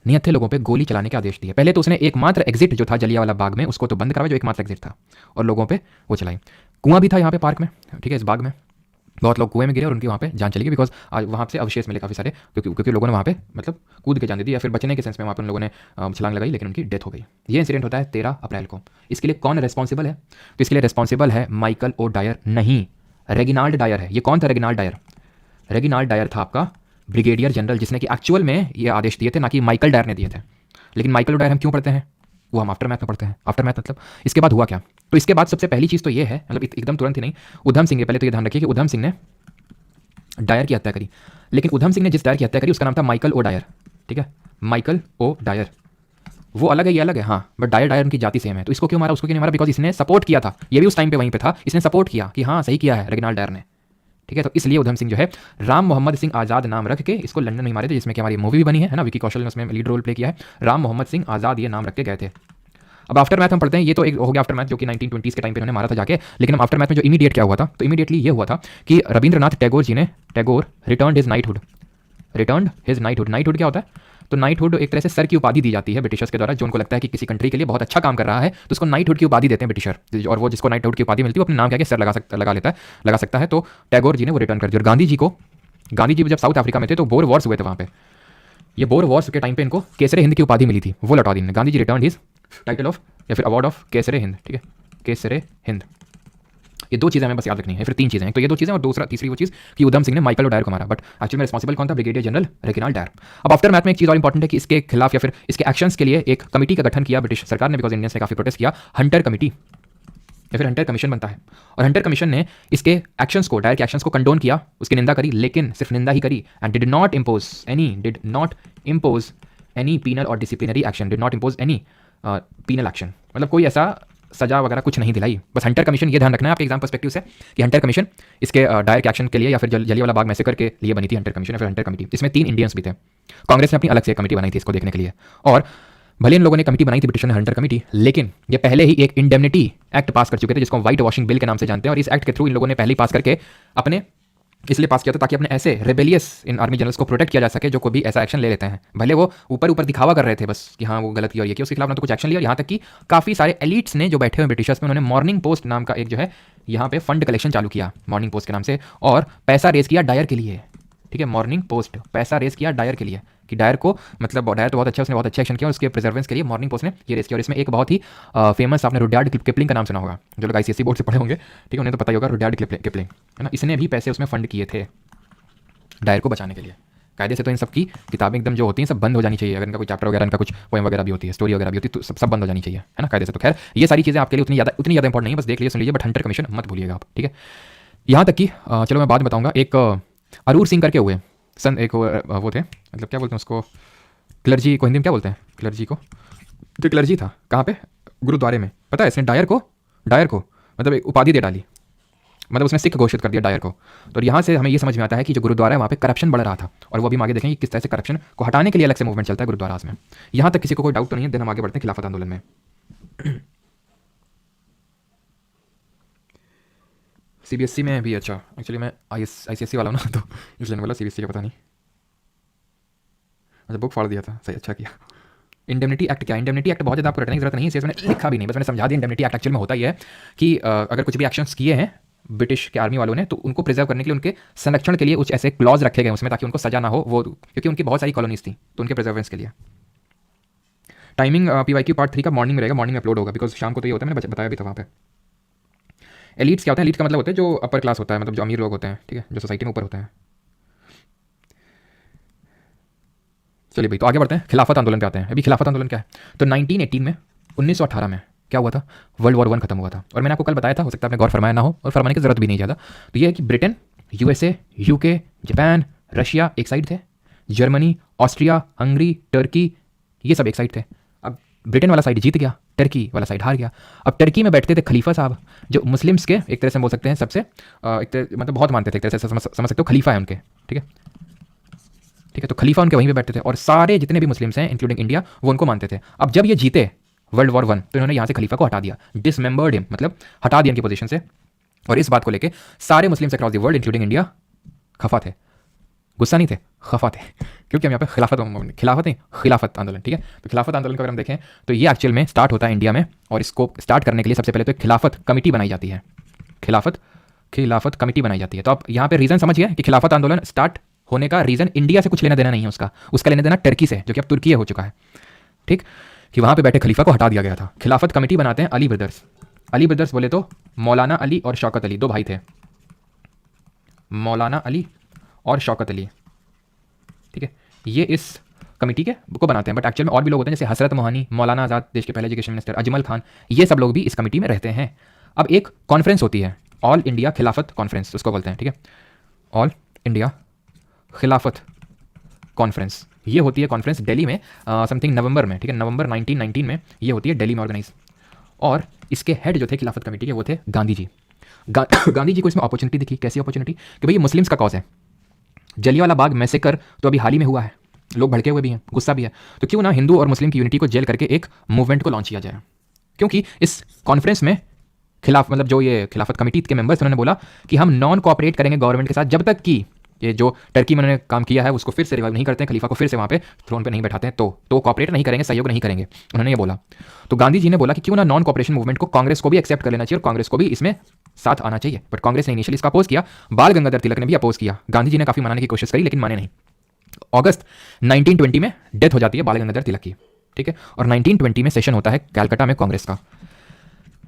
निहत्थे लोगों पे गोली चलाने के आदेश दिए। पहले तो उसने एकमात्र एग्जिट जो था जलियांवाला बाग में उसको तो बंद करवाया, जो एकमात्र एग्जिट था, और लोगों पे वो चलाई। कुआं भी था यहाँ पे पार्क में, ठीक है, इस बाग में बहुत लोग कुएं में गिरे और उनकी वहाँ पे जान चली गई, बिकॉज वहाँ से अवशेष मिले काफ़ी सारे, क्योंकि लोगों ने वहाँ पे मतलब कूद के जान दी थी या फिर बचने के सेंस में वहाँ पे उन लोगों ने छलांग लगाई, लेकिन उनकी डेथ हो गई। ये इंसिडेंट होता है 13 अप्रैल को। इसके लिए कौन रिस्पॉन्सिबल है? तो इसके लिए रिस्पॉन्सिबल है माइकल ओ डायर, नहीं रेगिनाल्ड डायर है। ये कौन था रेगिनाल्ड डायर? रेगिनाल्ड डायर था आपका ब्रिगेडियर जनरल, जिसने कि एक्चुअल में ये आदेश दिए थे, ना कि माइकल डायर ने दिए थे। लेकिन माइकल ओ डायर हम क्यों पढ़ते हैं? वो हम आफ्टर मैथ में पढ़ते हैं। आफ्टर मैथ मतलब इसके बाद हुआ क्या? तो इसके बाद सबसे पहली चीज़ तो ये है, मतलब एकदम तुरंत ही नहीं, उधम सिंह ने, पहले तो ये ध्यान रखिए कि उधम सिंह ने डायर की हत्या करी, लेकिन उधम सिंह ने जिस डायर की हत्या करी उसका नाम था माइकल ओ डायर, ठीक है, माइकल ओ डायर। वो अलग है, ये अलग है, हाँ, बट डायर उनकी जाति सेम है। तो इसको क्यों मारा, उसको क्यों नहीं मारा? बिकॉज इसने सपोर्ट किया था, ये भी उस टाइम पे वहीं पे था, इसने सपोर्ट किया कि हाँ सही किया है रेगिनाल्ड डायर ने, ठीक है। तो इसलिए उधम सिंह जो है राम मोहम्मद सिंह आज़ाद नाम रख के इसको लंदन में मारे थे, जिसमें कि हमारी मूवी भी बनी है ना, विकी कौशल ने उसमें लीड रोल प्ले किया है। राम मोहम्मद सिंह आज़ाद ये नाम रख के गए थे। अब आफ्टर मैथ हम पढ़ते हैं, ये तो एक हो गया आफ्टर मैथ जो कि 1920s के टाइम पे उन्होंने मारा था जाके, लेकिन आफ्टर मैथ में जो इमीडिएट क्या हुआ था, तो इमीडिएटली ये हुआ था कि रविंद्रनाथ टैगोर जी ने, Tagore returned his knighthood. Returned his knighthood, knighthood क्या होता है? तो नाइटहुड एक तरह से सर की उपाधि दी जाती है ब्रिटिशर्स के द्वारा, जो उनको लगता है कि किसी कंट्री के लिए बहुत अच्छा काम कर रहा है तो उसको नाइटहुड की उपाधि देते हैं ब्रिटिशर, और वो जिसको नाइटहुड की उपाधि मिलती है वो अपने नाम क्या सर लगा सकता है। तो टैगोर जी ने वो रिटर्न कर दिया। और गांधी जी जब साउथ अफ्रीका में थे तो बोर वॉर्स हुए थे वहाँ पे, ये बोर वॉर्स के टाइम पे इनको केसरे हिंद की उपाधि मिली थी, वो लौटा दी इन्होंने। Gandhi ji return his title of या फिर अवार्ड ऑफ केसरे हिंद, ठीक है, केसरे हिंद। ये दो चीज़ें हमें बस याद रखनी है, फिर तीन चीज़ें हैं, तो ये दो चीज़ें और तीसरी वो चीज़ कि उधम सिंह ने माइकल ओ डायर को मारा, बट एक्चुअली में रिस्पॉन्सिबल कौन था? Brigadier general Reginald Dyer. अब आफ्टर मैथ में एक चीज़ और इंपॉर्टेंट है कि इसके खिलाफ या फिर इसके एक्शंस के लिए एक कमिटी का गठन किया ब्रिटिश सरकार ने, बिकॉज इंडियंस ने काफ़ी प्रोटेस्ट किया। हंटर कमिटी या फिर हंटर कमीशन बनता है, और हंटर कमीशन ने इसके एक्शंस को, डायर के एक्शंस को कंडोन किया, उसकी निंदा करी, लेकिन सिर्फ निंदा ही करी, and did not impose any penal और disciplinary action, did not impose any penal action, मतलब कोई ऐसा सजा वगैरह कुछ नहीं दिलाई। बस हंटर कमीशन, ये ध्यान रखना है आपके एग्जाम पर्सपेक्टिव से कि हंटर कमीशन इसके डायर के एक्शन के लिए या फिर जलियांवाला बाग मैसेकर के लिए बनी थी हंटर कमीशन या फिर हंटर कमेटी। इसमें 3 इंडियंस भी थे। कांग्रेस ने अपनी अलग से कमेटी बनाई थी इसको देखने के लिए, और भले इन लोगों ने कमेटी बनाई थी ब्रिटिश ने हंटर कमेटी, लेकिन ये पहले ही एक इंडेमनिटी एक्ट पास कर चुके थे, जिसको व्हाइट वॉशिंग बिल के नाम से जानते हैं, और इस एक्ट के थ्रू इन लोगों ने पहले ही पास करके अपने इसलिए पास किया था ताकि अपने ऐसे रेबेलियस इन आर्मी जनरल्स को प्रोटेक्ट किया जा सके जो कोई भी ऐसा एक्शन ले लेते हैं। भले वो ऊपर ऊपर दिखावा कर रहे थे बस कि हाँ वो गलत किया और ये किया, उसके खिलाफ ना तो कुछ एक्शन लिया। यहाँ तक कि काफ़ी सारे एलिट्स ने जो बैठे हुए ब्रिटिशर्स में, उन्होंने मॉर्निंग पोस्ट नाम का एक जो है यहाँ पे फंड कलेक्शन चालू किया मॉर्निंग पोस्ट के नाम से, और पैसा रेज किया डायर के लिए, ठीक है, मॉर्निंग पोस्ट पैसा रेस किया डायर के लिए कि डायर को, मतलब डायर तो बहुत अच्छा, उसने बहुत अच्छा एक्शन किया, उसके प्रिजर्वेंस के लिए मॉर्निंग पोस्ट ने ये रेस किया। और इसमें एक बहुत ही फेमस, आपने रुडयार्ड किपलिंग का नाम सुना होगा, जो लोग ICSE बोर्ड से पढ़े होंगे, ठीक है, उन्हें तो पता ही होगा, रुडयार्ड किपलिंग है ना, इसने भी पैसे उसमें फंड किए थे डायर को बचाने के लिए। कायदे से तो इन सब की किताबें एकदम जो होती हैं सब बंद हो जानी चाहिए, अगर इनका कोई चैप्टर वगैरह, इनका कुछ पोएम वगैरह भी होती है, स्टोरी वगैरह भी होती है, तो सब बंद हो जानी चाहिए, है ना, कायदे से। तो खैर ये सारी चीज़ें आपके लिए उतनी ज़्यादा इंपॉर्टेंट नहीं है, बस देख लीजिए सुन लीजिए, बट हंटर कमीशन मत भूलिएगा आप, ठीक है। यहाँ तक कि चलो मैं बाद बताऊँगा, एक अरूर सिंह करके हुए सन, एक वो थे, मतलब क्या बोलते हैं उसको, क्लर्जी को हिंदी में क्या बोलते हैं, क्लर्जी को, तो क्लर्जी था कहाँ पे, गुरुद्वारे में, पता है, इसने डायर को मतलब एक उपाधि दे डाली, मतलब उसने सिख घोषित कर दिया डायर को। तो यहाँ से हमें ये समझ में आता है कि जो गुरुद्वारा है वहाँ पे करप्शन बढ़ रहा था, और वो अभी हम आगे देखेंगे कि किस तरह से करप्शन को हटाने के लिए अलग से मूवमेंट चलता है गुरुद्वारास में। यहाँ तक किसी को कोई डाउट तो नहीं है, देन हम आगे बढ़ते हैं खिलाफत आंदोलन में। CBSE में भी, अच्छा एक्चुअली मैं ICSE वाला हूँ ना, तो इसलिए बोला CBSE का पता नहीं, अच्छा बुक फाड़ दिया था, सही, अच्छा किया। इंडेमनिटी एक्ट क्या है? इंडेमनिटी एक्ट बहुत ज़्यादा आपको रटने की जरूरत नहीं है, इसे मैंने लिखा भी नहीं, बस मैंने समझा दिया। इंडेमनिटी एक्ट एक्चुअल में होता ही है कि अगर कुछ भी एक्शंस किए हैं ब्रिटिश के आर्मी वालों ने, तो उनको प्रिजर्व करने के लिए, उनके संरक्षण के लिए कुछ ऐसे क्लॉज रखे गए उसमें, ताकि उनको सजा ना हो, वो क्योंकि उनकी बहुत सारी कॉलोनीज थी, तो उनके प्रिजर्वेंस के लिए। टाइमिंग PYQ पार्ट 3 का मॉर्निंग में रहेगा, मॉर्निंग में अपलोड होगा, बिकॉज शाम को तो ये होता है, मैंने बताया भी था वहाँ पे। एलीट्स क्या होता है? एलीट का मतलब होता है जो अपर क्लास होता है, मतलब जो अमीर लोग होते हैं, ठीक है, जो सोसाइटी में ऊपर होते हैं। चलिए भाई, तो आगे बढ़ते हैं, खिलाफत आंदोलन पे आते हैं। अभी खिलाफत आंदोलन क्या है? तो 1918 में, 1918 में क्या हुआ था? वर्ल्ड वॉर 1 खत्म हुआ था, और मैंने आपको कल बताया था, हो सकता है आपने गौर फरमाया ना हो, और फरमाने की जरूरत भी नहीं ज़्यादा। तो ये है कि Britain, USA, UK, Japan, Russia एक साइड थे, जर्मनी, ऑस्ट्रिया, हंगरी, टर्की, ये सब एक साइड थे। अब ब्रिटेन वाला साइड जीत गया, टर्की वाला साइड हार गया। अब टर्की में बैठते थे खलीफा साहब, जो मुस्लिम्स के एक तरह से बोल सकते हैं सबसे मतलब बहुत मानते थे, एक तरह से समझ सकते हो, खलीफा है उनके, ठीक है ठीक है। तो खलीफा उनके वहीं पे बैठते थे और सारे जितने भी मुस्लिम्स हैं इंक्लूडिंग इंडिया वो उनको मानते थे। अब जब ये जीते वर्ल्ड वॉर 1 तो इन्होंने यहाँ से खलीफा को हटा दिया, डिसमेंबर्ड हिम, मतलब हटा दिया इनकी पोजीशन से। और इस बात को लेके सारे Muslims across the world including India खफा थे, गुस्सा नहीं थे, खफा थे, क्योंकि हम यहाँ पे खिलाफत आंदोलन, ठीक है। तो खिलाफत आंदोलन का अगर हम देखें तो ये एक्चुअल में स्टार्ट होता है इंडिया में, और इसको स्टार्ट करने के लिए सबसे पहले तो एक खिलाफत कमेटी बनाई जाती है, खिलाफत कमेटी बनाई जाती है। तो आप यहाँ पे रीजन समझिए कि खिलाफत आंदोलन स्टार्ट होने का रीजन इंडिया से कुछ लेना देना नहीं है, उसका लेना देना टर्की से, जो कि अब तुर्की हो चुका है, ठीक, कि वहां पे बैठे खलीफा को हटा दिया गया था। खिलाफत कमेटी बनाते हैं अली ब्रदर्स बोले तो मौलाना अली और शौकत अली, दो भाई थे, मौलाना अली और शौकत अली, ठीक है। ये इस कमेटी के को बनाते हैं, बट एक्चुअल में और भी लोग होते हैं, जैसे हसरत मोहानी, मौलाना आज़ाद, देश के पहले एजुकेशन मिनिस्टर, अजमल खान, ये सब लोग भी इस कमेटी में रहते हैं। अब एक कॉन्फ्रेंस होती है, ऑल इंडिया खिलाफत कॉन्फ्रेंस उसको बोलते हैं, ठीक है, ऑल इंडिया खिलाफत कॉन्फ्रेंस। ये होती है कॉन्फ्रेंस दिल्ली में समथिंग नवंबर में, ठीक है, नवंबर 1919 में ये होती है दिल्ली में ऑर्गेनाइज। और इसके हेड जो थे खिलाफत कमेटी के वो थे गांधी जी। गांधी जी को इसमें अपॉर्चुनिटी दिखी, कैसी अपॉर्चुनिटी कि भाई ये मुस्लिम्स का कॉज है, जलियांवाला बाग मैसेकर तो अभी हाल ही में हुआ है, लोग भड़के हुए भी हैं, गुस्सा भी है, तो क्यों ना हिंदू और मुस्लिम की यूनिटी को जेल करके एक मूवमेंट को लॉन्च किया जाए। क्योंकि इस कॉन्फ्रेंस में मतलब जो ये खिलाफत कमेटी के मेंबर्स उन्होंने बोला कि हम नॉन कोऑपरेट करेंगे गवर्नमेंट के साथ जब तक कि ये जो टर्की में उन्होंने काम किया है उसको फिर से रिवाइव नहीं करते हैं, खलीफा को फिर से वहाँ पे थ्रोन पे नहीं बैठाते हैं, तो कोऑपरेट नहीं करेंगे, सहयोग नहीं करेंगे, उन्होंने ये बोला। तो गांधी जी ने बोला कि क्यों ना नॉन कोऑपरेशन मूवमेंट को कांग्रेस को भी एक्सेप्ट कर लेना चाहिए और कांग्रेस को भी इसमें साथ आना चाहिए। बट कांग्रेस ने इनिशियली इसका अपोज किया, बाल गंगाधर तिलक ने भी अपोज किया, गांधी जी ने काफी मनाने की कोशिश करी लेकिन माने नहीं। अगस्त 1920 में डेथ हो जाती है बाल गंगाधर तिलक की, ठीक है। और 1920 में सेशन होता है कैलकाटा में कांग्रेस का,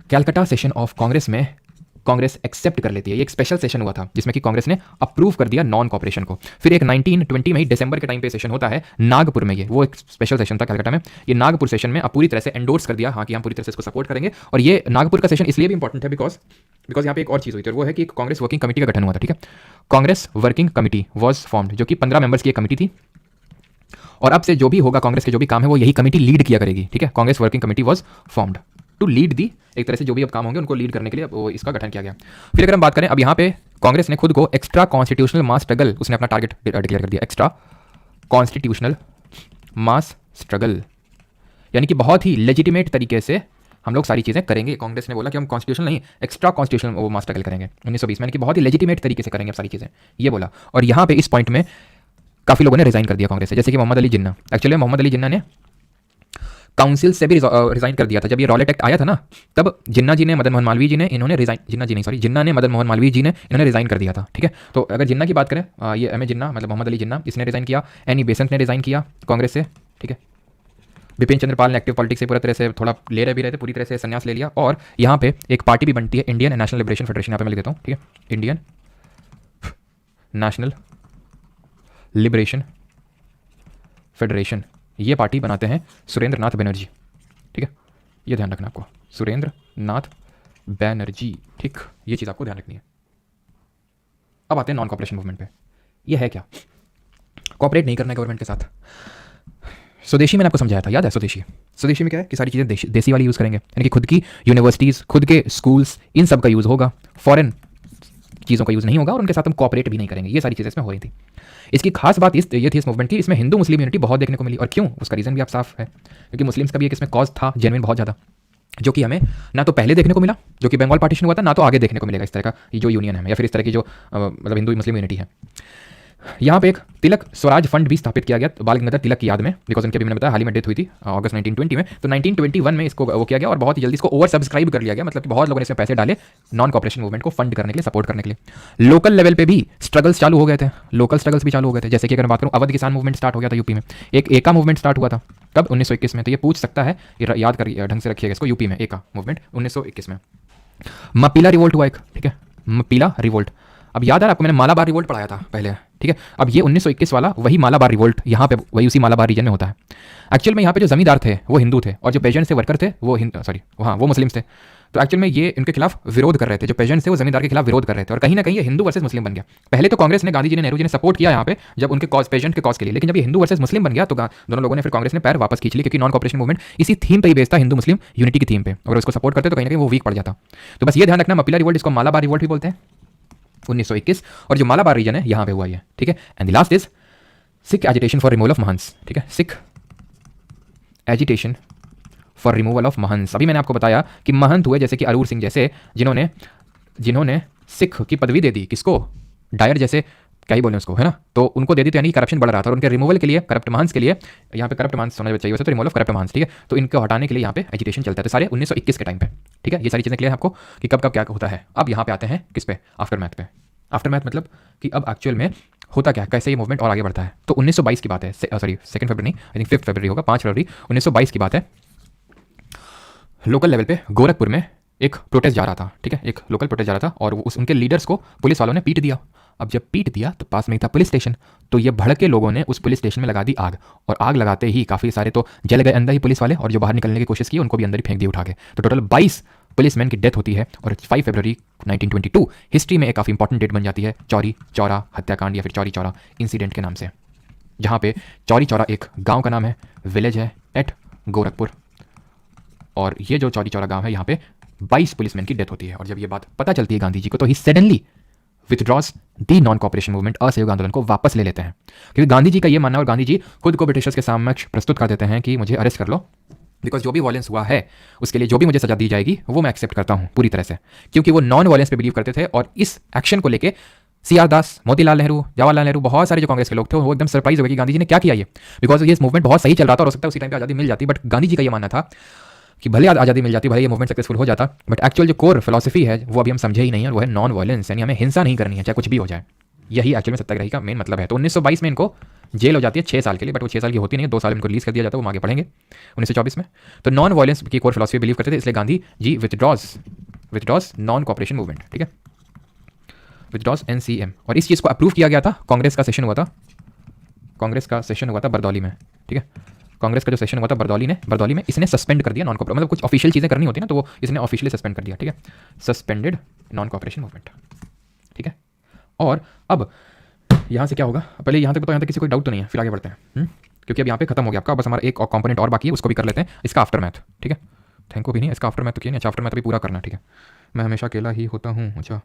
कैलकाटा सेशन ऑफ कांग्रेस में कांग्रेस एक्सेप्ट कर लेती है। ये एक स्पेशल सेशन हुआ था जिसमें कि कांग्रेस ने अप्रूव कर दिया नॉन कॉपरेशन को। फिर एक 1920 में ही दिसंबर के टाइम पे सेशन होता है नागपुर में, ये वो एक स्पेशल सेशन था कलकत्ता में। ये नागपुर सेशन में अब पूरी तरह से एंडोर्स कर दिया, हाँ कि हम पूरी तरह से इसको सपोर्ट करेंगे। और ये नागपुर का सेशन इसलिए भी इंपॉर्टेंट है बिकॉज यहाँ पे एक और चीज़ हुई थी, और वो है कि कांग्रेस वर्किंग कमेटी का गठन हुआ था, ठीक है। Congress working committee was formed, जो कि 15 मेंबर्स की एक कमेटी थी, और अब से जो भी होगा कांग्रेस के जो भी काम है वो यही कमेटी लीड किया करेगी, ठीक है। Congress working committee was formed to lead the, एक तरह से जो भी अब काम होंगे उनको लीड करने के लिए वो इसका गठन किया गया। फिर अगर हम बात करें अब यहाँ पे कांग्रेस ने खुद को एक्स्ट्रा कॉन्स्टिट्यूशनल मास स्ट्रगल, उसने अपना टारगेट डिक्लेयर कर दिया, एक्स्ट्रा कॉन्स्टिट्यूशनल मास स्ट्रगल, यानी कि बहुत ही लेजिटिमेट तरीके से हम लोग सारी चीज़ें करेंगे। कांग्रेस ने बोला कि हम कॉन्स्टिट्यूशनल नहीं एक्स्ट्रा कॉन्स्टिट्यूशनल वो मास स्ट्रगल करेंगे 1920 में, यानी कि बहुत ही लेजिटिमेट तरीके से करेंगे अब सारी चीज़ें, ये बोला। और यहाँ पे इस पॉइंट में काफ़ी लोगों ने रिजाइन कर दिया कांग्रेस से, जैसे कि मोहम्मद अली जिन्ना। एक्चुअली मोहम्मद अली जिन्ना ने काउंसिल से भी रिजाइन कर दिया था। जब ये रॉलेट एक्ट आया था ना, तब जिन्ना जी ने मदन मोहन मालवीय जी ने इन्होंने रिजाइन, जिन्ना ने मदन मोहन मालवीय जी ने इन्होंने रिजाइन कर दिया था, ठीक है। तो अगर जिन्ना की बात करें, ये एम ए जिन्ना मतलब मोहम्मद अली जिन्ना, इसने रिजाइन किया, एनी बेसेंट ने रिजाइन किया कांग्रेस से, ठीक है। बिपिन चंद्र पाल ने एक्टिव पॉलिटिक्स से पूरी तरह से थोड़ा ले रहे भी रहे थे, पूरी तरह से संन्यास ले लिया। और यहाँ पे एक पार्टी भी बनती है, इंडियन नेशनल लिबरेशन फेडरेशन, यहाँ पे मैं लिख देता हूँ, ठीक है, इंडियन नेशनल लिबरेशन फेडरेशन। ये पार्टी बनाते हैं सुरेंद्र नाथ बनर्जी, ठीक है, ये ध्यान रखना आपको, सुरेंद्र नाथ बनर्जी, ठीक, ये चीज़ आपको ध्यान रखनी है। अब आते हैं नॉन कॉपरेशन मूवमेंट पे। ये है क्या? कॉपरेट नहीं करना है गवर्नमेंट के साथ। स्वदेशी मैंने आपको समझाया था, याद है? स्वदेशी में क्या है कि सारी चीज़ें देसी वाली यूज़ करेंगे, यानी कि खुद की यूनिवर्सिटीज़, खुद के स्कूल्स, इन सब का यूज़ होगा, फॉरेन चीज़ों का यूज़ नहीं होगा, और उनके साथ हम कॉपरेट भी नहीं करेंगे। ये सारी चीज़ें इसमें हो रही थी। इसकी खास बात ये थी इस मूवमेंट की, इसमें हिंदू मुस्लिम यूनिटी बहुत देखने को मिली। और क्यों? उसका रीज़न भी आप साफ है, क्योंकि मुस्लिम्स का भी एक इसमें कॉज था जेन्युइन बहुत ज़्यादा, जो कि हमें ना तो पहले देखने को मिला जो कि बंगाल पार्टीशन हुआ था, ना तो आगे देखने को मिलेगा इस तरह का ये जो यूनियन है, या फिर इस तरह की जो मतलब हिंदू मुस्लिम यूनिटी है। यहाँ पे एक तिलक स्वराज फंड भी स्थापित किया गया बाल गंगाधर तिलक की याद में, बिकॉज उनके अभी मैंने बताया हाल ही में डेथ हुई थी अगस्त 1920 में। तो 1921 में इसको वो किया गया और बहुत ही जल्दी इसको ओवर सब्सक्राइब कर लिया गया, मतलब कि बहुत लोगों ने इसमें पैसे डाले नॉन कॉपरेशन मूवमेंट को फंड करने के लिए, सपोर्ट करने के लिए। लोकल लेवल पे भी स्ट्रगल्स चालू हो गए थे, लोकल स्ट्रगल्स भी चालू हो गए थे। जैसे कि अगर बात करूँ, अवध किसान मूवमेंट स्टार्ट हो गया था यूपी में, एक एका मूवमेंट स्टार्ट हुआ था कब? 1921 में। तो ये पूछ सकता है, याद कर ढंग से रखिएगा इसको, यूपी में एका मूवमेंट 1921 में। मपीला रिवोल्ट हुआ एक, ठीक है, मपीला रिवोल्ट। अब याद है आपको, मैंने मालाबार रिवोल्ट पढ़ाया था पहले, ठीक है। अब ये 1921 वाला वही मालाबार रिवोल्ट यहाँ पे वही उसी मालाबार रीजन में होता है। एक्चुअल में यहाँ पे जो जमींदार थे वो हिंदू थे, और जो पेजेंट से वर्कर थे वो वो मुस्लिम्स थे। तो एक्चुअल में ये इनके खिलाफ विरोध कर रहे थे, जो पेजेंट्स थे वो जमींदार के खिलाफ विरोध कर रहे थे, और कहीं ना कहीं ये हिंदू वर्सेस मुस्लिम बन गया। पहले तो कांग्रेस ने, गांधी जी ने, नेहरू जी ने सपोर्ट किया यहाँ पे जब उनके कॉज, पेजेंट के कॉज के लिए, लेकिन जब ये हिंदू वर्सेस मुस्लिम बन गया तो दोनों लोगों ने, फिर कांग्रेस ने पैर वापस खींच ली, क्योंकि नॉन कॉपरेशन मूवमेंट इसी थीम पर ही बेस्ड था, हिंदू मुस्लिम यूनिटी की थीम पे, और उसको सपोर्ट करते तो कहीं ना कहीं वो वीक पड़ जाता। तो बस ये ध्यान रखना, मपीला रिवोल्ट, इसको मालाबार रिवोल्ट भी बोलते हैं, 1921, और जो मालाबार रीजन है यहाँ पे हुआ है, ठीक है। And the last is Sikh agitation for removal of mahants, ठीक है, Sikh agitation for removal of mahants. अभी मैंने आपको बताया कि महंत हुए जैसे कि अरूर सिंह जैसे, जिन्होंने सिख की पदवी दे दी, किसको, डायर जैसे, क्या ही बोले उसको, है ना, तो उनको दे दी, तो यानी करप्शन बढ़ रहा था, और उनके रिमूवल के लिए, करप्ट महंस के लिए, यहाँ पे करप्ट महंस होना चाहिए वैसे, तो रिमूवल ऑफ करप्ट महंस, ठीक है, तो इनको हटाने के लिए यहाँ पे एजिटेशन चलता है, तो सारे 1921 के टाइम पे, ठीक है। ये सारी चीज़ें क्लियर है आपको कि कब कब क्या होता है। अब यहाँ पे आते हैं किस पे, आफ्टर मैथ पे। आफ्टर मैथ मतलब कि अब एक्चुअल में होता क्या है, कैसे ये मूवमेंट और आगे बढ़ता है। तो 1922 की बात है, सॉरी 2 फरवरी नहीं, आई थिंक 5 फरवरी होगा, 5 फरवरी 1922 की बात है। लोकल लेवल पे गोरखपुर में एक प्रोटेस्ट जा रहा था, ठीक है, एक लोकल प्रोटेस्ट जा रहा था, और उनके लीडर्स को पुलिस वालों ने पीट दिया। अब जब पीट दिया तो पास में ही था पुलिस स्टेशन, तो ये भड़के लोगों ने उस पुलिस स्टेशन में लगा दी आग, और आग लगाते ही काफ़ी सारे तो जल गए अंदर ही पुलिस वाले, और जो बाहर निकलने की कोशिश की उनको भी अंदर ही फेंक दिए उठा के। तो टोटल 22 पुलिसमैन की डेथ होती है, और 5 फरवरी 1922 हिस्ट्री में एक काफ़ी इंपॉर्टेंट डेट बन जाती है, चौरी चौरा हत्याकांड या फिर चौरी चौरा इंसिडेंट के नाम से, जहाँ पे चौरी चौरा एक गाँव का नाम है, विलेज है एट गोरखपुर, और ये जो चौरी चौरा गाँव है यहाँ पे 22 पुलिसमैन की डेथ होती है। और जब ये बात पता चलती है गांधी जी को, तो he suddenly withdraws the non cooperation movement, असहयोग आंदोलन को वापस ले लेते हैं, क्योंकि गांधी जी का ये मानना, और गांधी जी खुद को ब्रिटिशर्स के समक्ष प्रस्तुत कर देते हैं कि मुझे अरेस्ट कर लो, बिकॉज जो भी वॉयलेंस हुआ है उसके लिए जो भी मुझे सजा दी जाएगी वो मैं एक्सेप्ट करता हूं पूरी तरह से, क्योंकि वो नॉन वॉयलेंस पे बिलीव करते थे। और इस एक्शन को लेके CR दास, मोतीलाल नेहरू, जवाहरलाल नेहरू, बहुत सारे जो कांग्रेस के लोग थे वो एकदम सरप्राइज हो गए कि गांधी जी ने क्या किया ये, बिकॉज ये मूवमेंट बहुत सही चल रहा था, और हो सकता है उसी टाइम पे आज़ादी मिल जाती, बट गांधी जी का ये मानना था कि भले आज़ादी मिल जाती, भले ये मूवमेंट सक्सेसफुल हो जाता, बट एक्चुअल जो कोर फिलॉसफी है वो अभी हम समझे ही नहीं है, वो है नॉन वायलेंस, यानी हमें हिंसा नहीं करनी है चाहे कुछ भी हो जाए। यही एक्चुअल में सत्याग्रही का मेन मतलब है। तो 1922 में इनको जेल हो जाती है 6 साल के लिए, बट वो 6 साल की होती नहीं है, 2 साल इनको रिलीज कर दिया जाता है, वो आगे पढ़ेंगे 1924 में। तो नॉन वायलेंस की कोर फिलॉसफी बिलीव करते थे, इसलिए Gandhi ji विथड्रॉज non cooperation movement, ठीक है, विथड्रॉज NCM। और इस चीज़ को अप्रूव किया गया था, कांग्रेस का सेशन हुआ था बरदौली में, ठीक है, कांग्रेस का जो सेशन हुआ था बरदौली में इसने सस्पेंड कर दिया नॉन कॉपरेशन, मतलब कुछ ऑफिशियल चीज़ें करनी होती है ना, तो वो इसने ऑफिशियली सस्पेंड कर दिया, ठीक है, सस्पेंडेड नॉन कॉपरेशन मूवमेंट, ठीक है। और अब यहाँ से क्या होगा, पहले यहाँ तक बताओ, यहाँ तक किसी कोई डाउट तो नहीं है, फिर आगे बढ़ते हैं, क्योंकि अब यहाँ पे खत्म हो गया आपका, बस हमारा एक कंपोनेंट और बाकी है, उसको भी कर लेते हैं, इसका आफ्टर मैथ, ठीक है। थैंक यू भी नहीं, इसका आफ्टर मैथ तो किया नहीं, अच्छा आफ्टर मैथ भी पूरा करना, ठीक है। मैं हमेशा अकेला ही होता हूँ, अच्छा,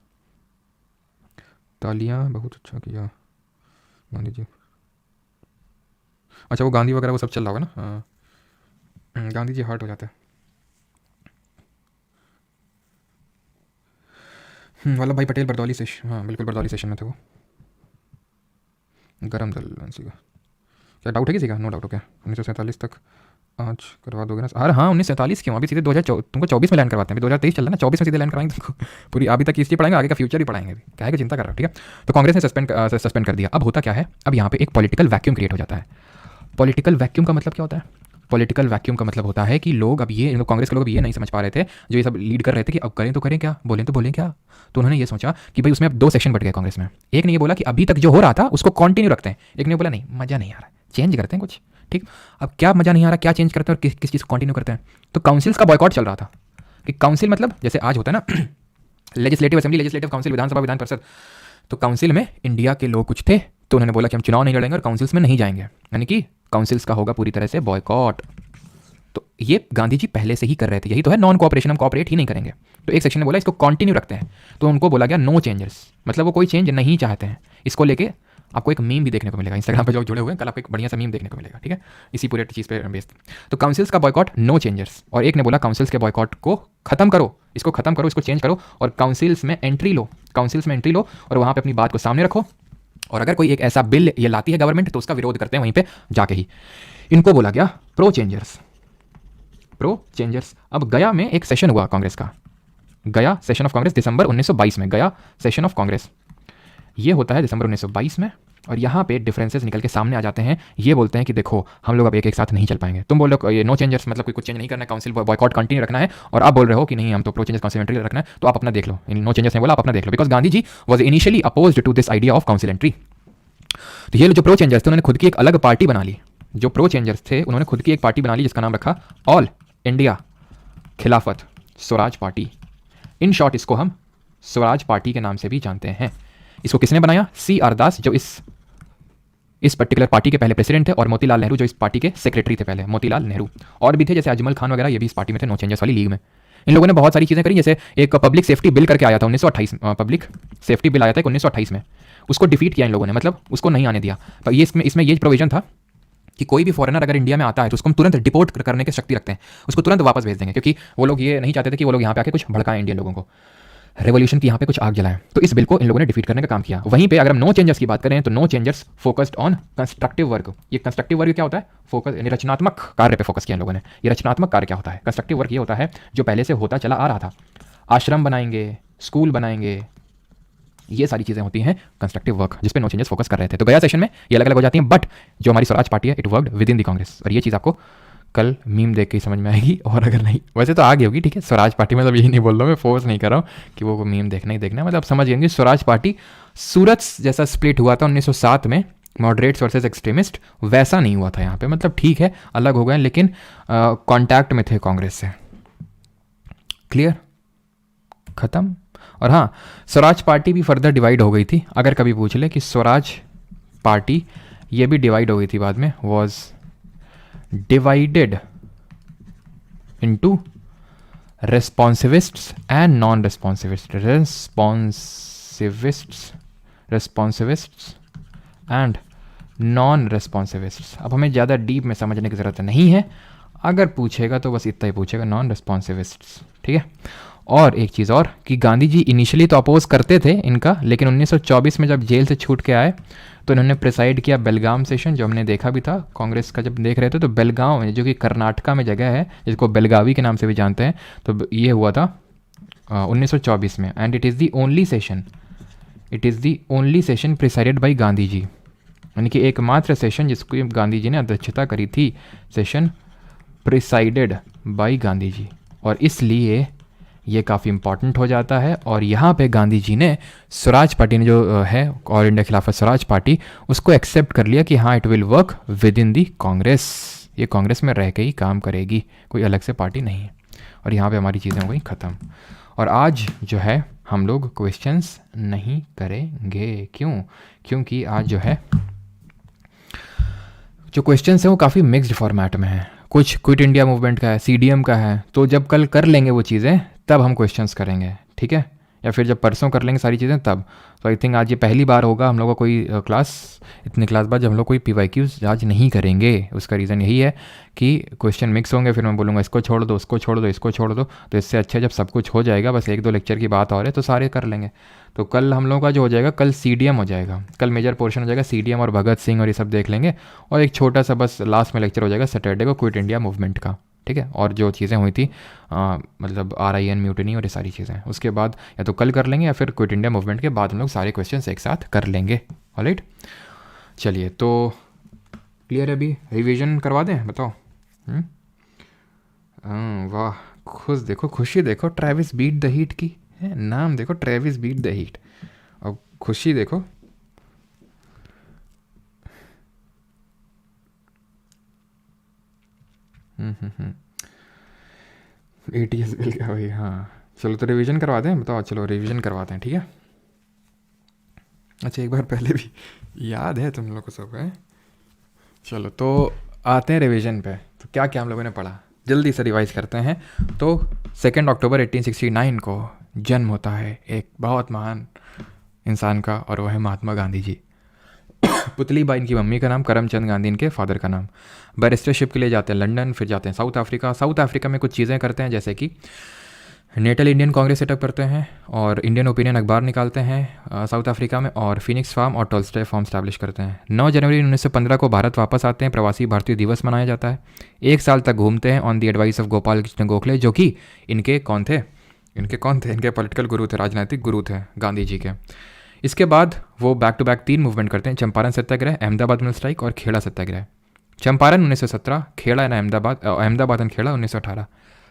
तालियाँ, बहुत अच्छा किया गांधी जी। अच्छा वो गांधी वगैरह वो सब चल रहा होगा ना, हाँ गांधी जी हार्ट हो जाता है। वल्लभ भाई पटेल बरदौली सेशन, हाँ बिल्कुल बरदौली सेशन में थे वो। गरम दल का क्या डाउट है किसी का? नो डाउट हो क्या 1947 तक आज करवा दोगे ना? अरे हाँ 1947 क्यों, अभी सीधे 2024 तुमको 24 में लैंड करवाते हैं, अभी 2023 चल रहा है ना, 24 में सीधे लैंड कराएंगे तुमको पूरी। अभी तक हिस्ट्री पढ़ाएंगे, आगे का फ्यूचर ही पढ़ाएंगे, क्या है कि चिंता कर रहा है, ठीक है। तो कांग्रेस ने सस्पेंड कर दिया। अब होता क्या है, अब यहाँ पे एक पॉलिटिकल वैक्यूम क्रिएट हो जाता है। पॉलिटिकल वैक्यूम का मतलब क्या होता है? पॉलिटिकल वैक्यूम का मतलब होता है कि लोग अब ये कांग्रेस के लोग अब ये नहीं समझ पा रहे थे, जो ये सब लीड कर रहे थे कि अब करें तो करें क्या, बोलें तो बोलें क्या। तो उन्होंने ये सोचा कि भाई उसमें अब 2 सेक्शन बढ़ गए कांग्रेस में। एक ने ये बोला कि अभी तक जो हो रहा था उसको कंटिन्यू रखते हैं, एक ने बोला नहीं मज़ा नहीं आ रहा, चेंज करते हैं कुछ, ठीक। अब क्या मज़ा नहीं आ रहा, क्या चेंज करते हैं और किस चीज़ को कंटिन्यू करते हैं? तो काउंसिल्स का बॉयकॉट चल रहा था कि काउंसिल मतलब जैसे आज होता है ना लेजिस्लेटिव असेंबली, लेजिस्लेटिव काउंसिल, विधानसभा, विधान परिषद। तो काउंसिल में इंडिया के लोग कुछ थे, तो उन्होंने बोला कि हम चुनाव नहीं लड़ेंगे और काउंसिल्स में नहीं जाएंगे, यानी कि काउंसिल्स का होगा पूरी तरह से बॉयकॉट। तो ये गांधी जी पहले से ही कर रहे थे, यही तो है नॉन कोऑपरेशन, हम कोऑपरेट ही नहीं करेंगे। तो एक सेक्शन ने बोला इसको कंटिन्यू रखते हैं, तो उनको बोला गया नो चेंजर्स, मतलब वो कोई चेंज नहीं चाहते हैं। इसको लेके आपको एक मीम भी देखने को मिलेगा इंस्टाग्राम पे, जो जुड़े हुए हैं कल आपको एक बढ़िया सा मीम देखने को मिलेगा, ठीक है, इसी पूरे चीज़ पे बेस्ड। तो काउंसिल्स का बॉयकॉट नो चेंजर्स, और एक ने बोला काउंसिल्स के बॉयकॉट को खत्म करो, इसको खत्म करो, इसको चेंज करो और काउंसिल्स में एंट्री लो, और वहाँ पे अपनी बात को सामने रखो। और अगर कोई एक ऐसा बिल ये लाती है गवर्नमेंट तो उसका विरोध करते हैं वहीं पे जाके ही। इनको बोला गया प्रो चेंजर्स। अब गया में एक सेशन हुआ कांग्रेस का, गया सेशन ऑफ कांग्रेस दिसंबर 1922 में, गया सेशन ऑफ कांग्रेस ये होता है दिसंबर 1922 में। और यहाँ पे डिफरेंसेस निकल के सामने आ जाते हैं। ये बोलते हैं कि देखो हम लोग अब एक साथ नहीं चल पाएंगे, तुम बोल रहे हो ये नो चेंजर्स मतलब कोई कुछ चेंज नहीं करना है, काउंसिल बॉयकॉट कंटिन्यू रखना है, और आप बोल रहे हो कि नहीं हम तो प्रो चेंजर्स काउंसिल एंट्री रखना है, तो आप अपना देख लो। नो चेंजर्स ने बोला आप अपना देख लो, because Gandhi ji was initially opposed to this idea of council entry. तो ये जो प्रो चेंजर्स थे उन्होंने खुद की एक अलग पार्टी बना ली, जो प्रो चेंजर्स थे उन्होंने खुद की एक पार्टी बना ली जिसका नाम रखा ऑल इंडिया खिलाफत स्वराज पार्टी। इन शॉर्ट इसको हम स्वराज पार्टी के नाम से भी जानते हैं। इसको किसने बनाया? CR दास, जो इस पर्टिकुलर पार्टी के पहले प्रेसिडेंट थे, और मोतीलाल नेहरू जो इस पार्टी के सेक्रेटरी थे पहले, मोतीलाल नेहरू। और भी थे जैसे अजमल खान वगैरह, ये भी इस पार्टी में थे, नो चेंजेस वाली लीग में। इन लोगों ने बहुत सारी चीज़ें करी, जैसे एक पब्लिक सेफ्टी बिल करके आया था 1928, पब्लिक सेफ्टी बिल आया था 1928 में, उसको डिफीट किया इन लोगों ने, मतलब उसको नहीं आने दिया। तो ये इसमें ये प्रोविजन था कि कोई भी फॉरेनर अगर इंडिया में आता है तो उसको हम तुरंत डिपोर्ट करने की शक्ति रखते हैं, उसको तुरंत वापस भेज देंगे, क्योंकि वो लोग ये नहीं चाहते थे कि वो लोग यहाँ पे आके कुछ भड़काएं इंडियन लोगों को, रेवोल्यूशन की यहाँ पे कुछ आग जलाएं। तो इस बिल को इन लोगों ने डिफीट करने का काम किया। वहीं पे अगर हम नो चेंजर्स की बात करें तो no changers focused on constructive work. ये कंस्ट्रक्टिव वर्क क्या होता है? फोकस, रचनात्मक कार्य पे फोकस किया इन लोगों ने। ये रचनात्मक कार्य क्या होता है? कंस्ट्रक्टिव वर्क ये होता है जो पहले से होता चला आ रहा था, आश्रम बनाएंगे, स्कूल बनाएंगे, ये सारी चीज़ें होती हैं कंस्ट्रक्टिव वर्क, जिस पे नो चेंजेस फोकस कर रहे थे। तो गया सेशन में ये अलग अलग हो जाती हैं, बट जो हमारी स्वराज पार्टी है it worked with in the Congress. और ये चीज़ आपको कल मीम देख के ही समझ में आएगी, और अगर नहीं, वैसे तो आ गई होगी, ठीक है। स्वराज पार्टी मतलब यही नहीं बोल रहा हूँ मैं, फोर्स नहीं कर रहा हूँ कि वो मीम देखना ही देखना है, मतलब समझ गएंगे। स्वराज पार्टी सूरत जैसा स्प्लिट हुआ था 1907 में, मॉडरेट्स वर्सेस एक्सट्रीमिस्ट, वैसा नहीं हुआ था यहाँ पे। मतलब ठीक है अलग हो गए, लेकिन कॉन्टैक्ट में थे कांग्रेस से। क्लियर? खत्म। और हाँ, स्वराज पार्टी भी फर्दर डिवाइड हो गई थी। अगर कभी पूछ ले कि स्वराज पार्टी ये भी डिवाइड हो गई थी बाद में, was divided into responsivists and non responsivist, responsivists and non responsivists. अब हमें ज़्यादा डीप में समझने की ज़रूरत नहीं है, अगर पूछेगा तो बस इतना ही पूछेगा, नॉन रेस्पॉन्सिविस्ट्स, ठीक है। और एक चीज़ और कि गांधी जी इनिशियली तो अपोज करते थे इनका, लेकिन 1924 में जब जेल से छूट के आए तो इन्होंने प्रिसाइड किया बेलगाम सेशन, जो हमने देखा भी था कांग्रेस का जब देख रहे थे। तो बेलगांव जो कि कर्नाटका में जगह है, जिसको बेलगावी के नाम से भी जानते हैं, तो ये हुआ था 1924 में। And it is the only session presided by Gandhi ji, यानी कि एकमात्र सेशन जिसको गांधी जी ने अध्यक्षता करी थी, सेशन प्रिसाइडेड बाई गांधी जी। और इसलिए ये काफ़ी इंपॉर्टेंट हो जाता है। और यहाँ पे गांधी जी ने स्वराज पार्टी ने जो है ऑल इंडिया खिलाफत स्वराज पार्टी, उसको एक्सेप्ट कर लिया कि हाँ it will work within the Congress, ये कांग्रेस में रह के ही काम करेगी, कोई अलग से पार्टी नहीं है। और यहाँ पे हमारी चीज़ें हो गई ख़त्म। और आज जो है हम लोग क्वेश्चंस नहीं करेंगे। क्यों? क्योंकि आज जो है जो क्वेश्चंस हैं वो काफ़ी मिक्स्ड फॉर्मेट में है। कुछ क्विट इंडिया मूवमेंट का है, CDM का है, तो जब कल कर लेंगे वो चीज़ें तब हम क्वेश्चंस करेंगे, ठीक है, या फिर जब परसों कर लेंगे सारी चीज़ें तब। तो आई थिंक आज ये पहली बार होगा हम लोगों का कोई क्लास, इतने क्लास बाद जब हम लोग कोई PYQs आज नहीं करेंगे। उसका रीज़न यही है कि क्वेश्चन मिक्स होंगे, फिर मैं बोलूँगा इसको छोड़ दो, उसको छोड़ दो, इसको छोड़ दो। तो इससे अच्छा जब सब कुछ हो जाएगा, बस 1-2 लेक्चर की बात और है तो सारे कर लेंगे। तो कल हम लोगों का जो हो जाएगा, कल CDM हो जाएगा, कल मेजर पोर्शन हो जाएगा CDM और भगत सिंह और ये सब देख लेंगे। और एक छोटा सा बस लास्ट में लेक्चर हो जाएगा सैटरडे को क्विट इंडिया मूवमेंट का, ठीक है। और जो चीज़ें हुई थी मतलब RIN म्यूटिनी और ये सारी चीज़ें, उसके बाद या तो कल कर लेंगे या फिर क्विट इंडिया मूवमेंट के बाद हम लोग सारे क्वेश्चंस एक साथ कर लेंगे। ऑलराइट, चलिए तो क्लियर है। अभी रिवीजन करवा दें, बताओ। वाह, खुशी देखो ट्रेविस बीट द हीट की है, नाम देखो ट्रेविस बीट द हीट, और खुशी देखो ATS बिल का भाई। हाँ चलो तो रिवीजन करवा दें, बताओ। चलो रिवीजन करवाते हैं, ठीक है। अच्छा एक बार पहले भी याद है तुम लोग को सब है। चलो तो आते हैं रिवीजन पे। तो क्या क्या हम लोगों ने पढ़ा, जल्दी से रिवाइज करते हैं। तो 2 अक्टूबर 1869 को जन्म होता है एक बहुत महान इंसान का, और वो है महात्मा गांधी जी। पुतली बाई इनकी मम्मी का नाम, करमचंद गांधी इनके फादर का नाम। बैरिस्टरशिप के लिए जाते हैं लंदन, फिर जाते हैं साउथ अफ्रीका। साउथ अफ्रीका में कुछ चीज़ें करते हैं, जैसे कि नेटल इंडियन कांग्रेस सेटअप करते हैं, और इंडियन ओपिनियन अखबार निकालते हैं साउथ अफ्रीका में, और फिनिक्स फार्म और टॉल्स्टॉय फार्म स्टैब्लिश करते हैं। 9 जनवरी 1915 को भारत वापस आते हैं, प्रवासी भारतीय दिवस मनाया जाता है। 1 साल तक घूमते हैं on the advice of Gopal Krishna Gokhale, जो कि इनके कौन थे, इनके पॉलिटिकल गुरु थे, राजनीतिक गुरु थे गांधी जी के। इसके बाद वो बैक टू बैक 3 मूवमेंट करते हैं, चंपारण सत्याग्रह, अहमदाबाद मिल स्ट्राइक और खेड़ा सत्याग्रह। Champaran 1917, Kheda and Ahmedabad and Kheda 1918।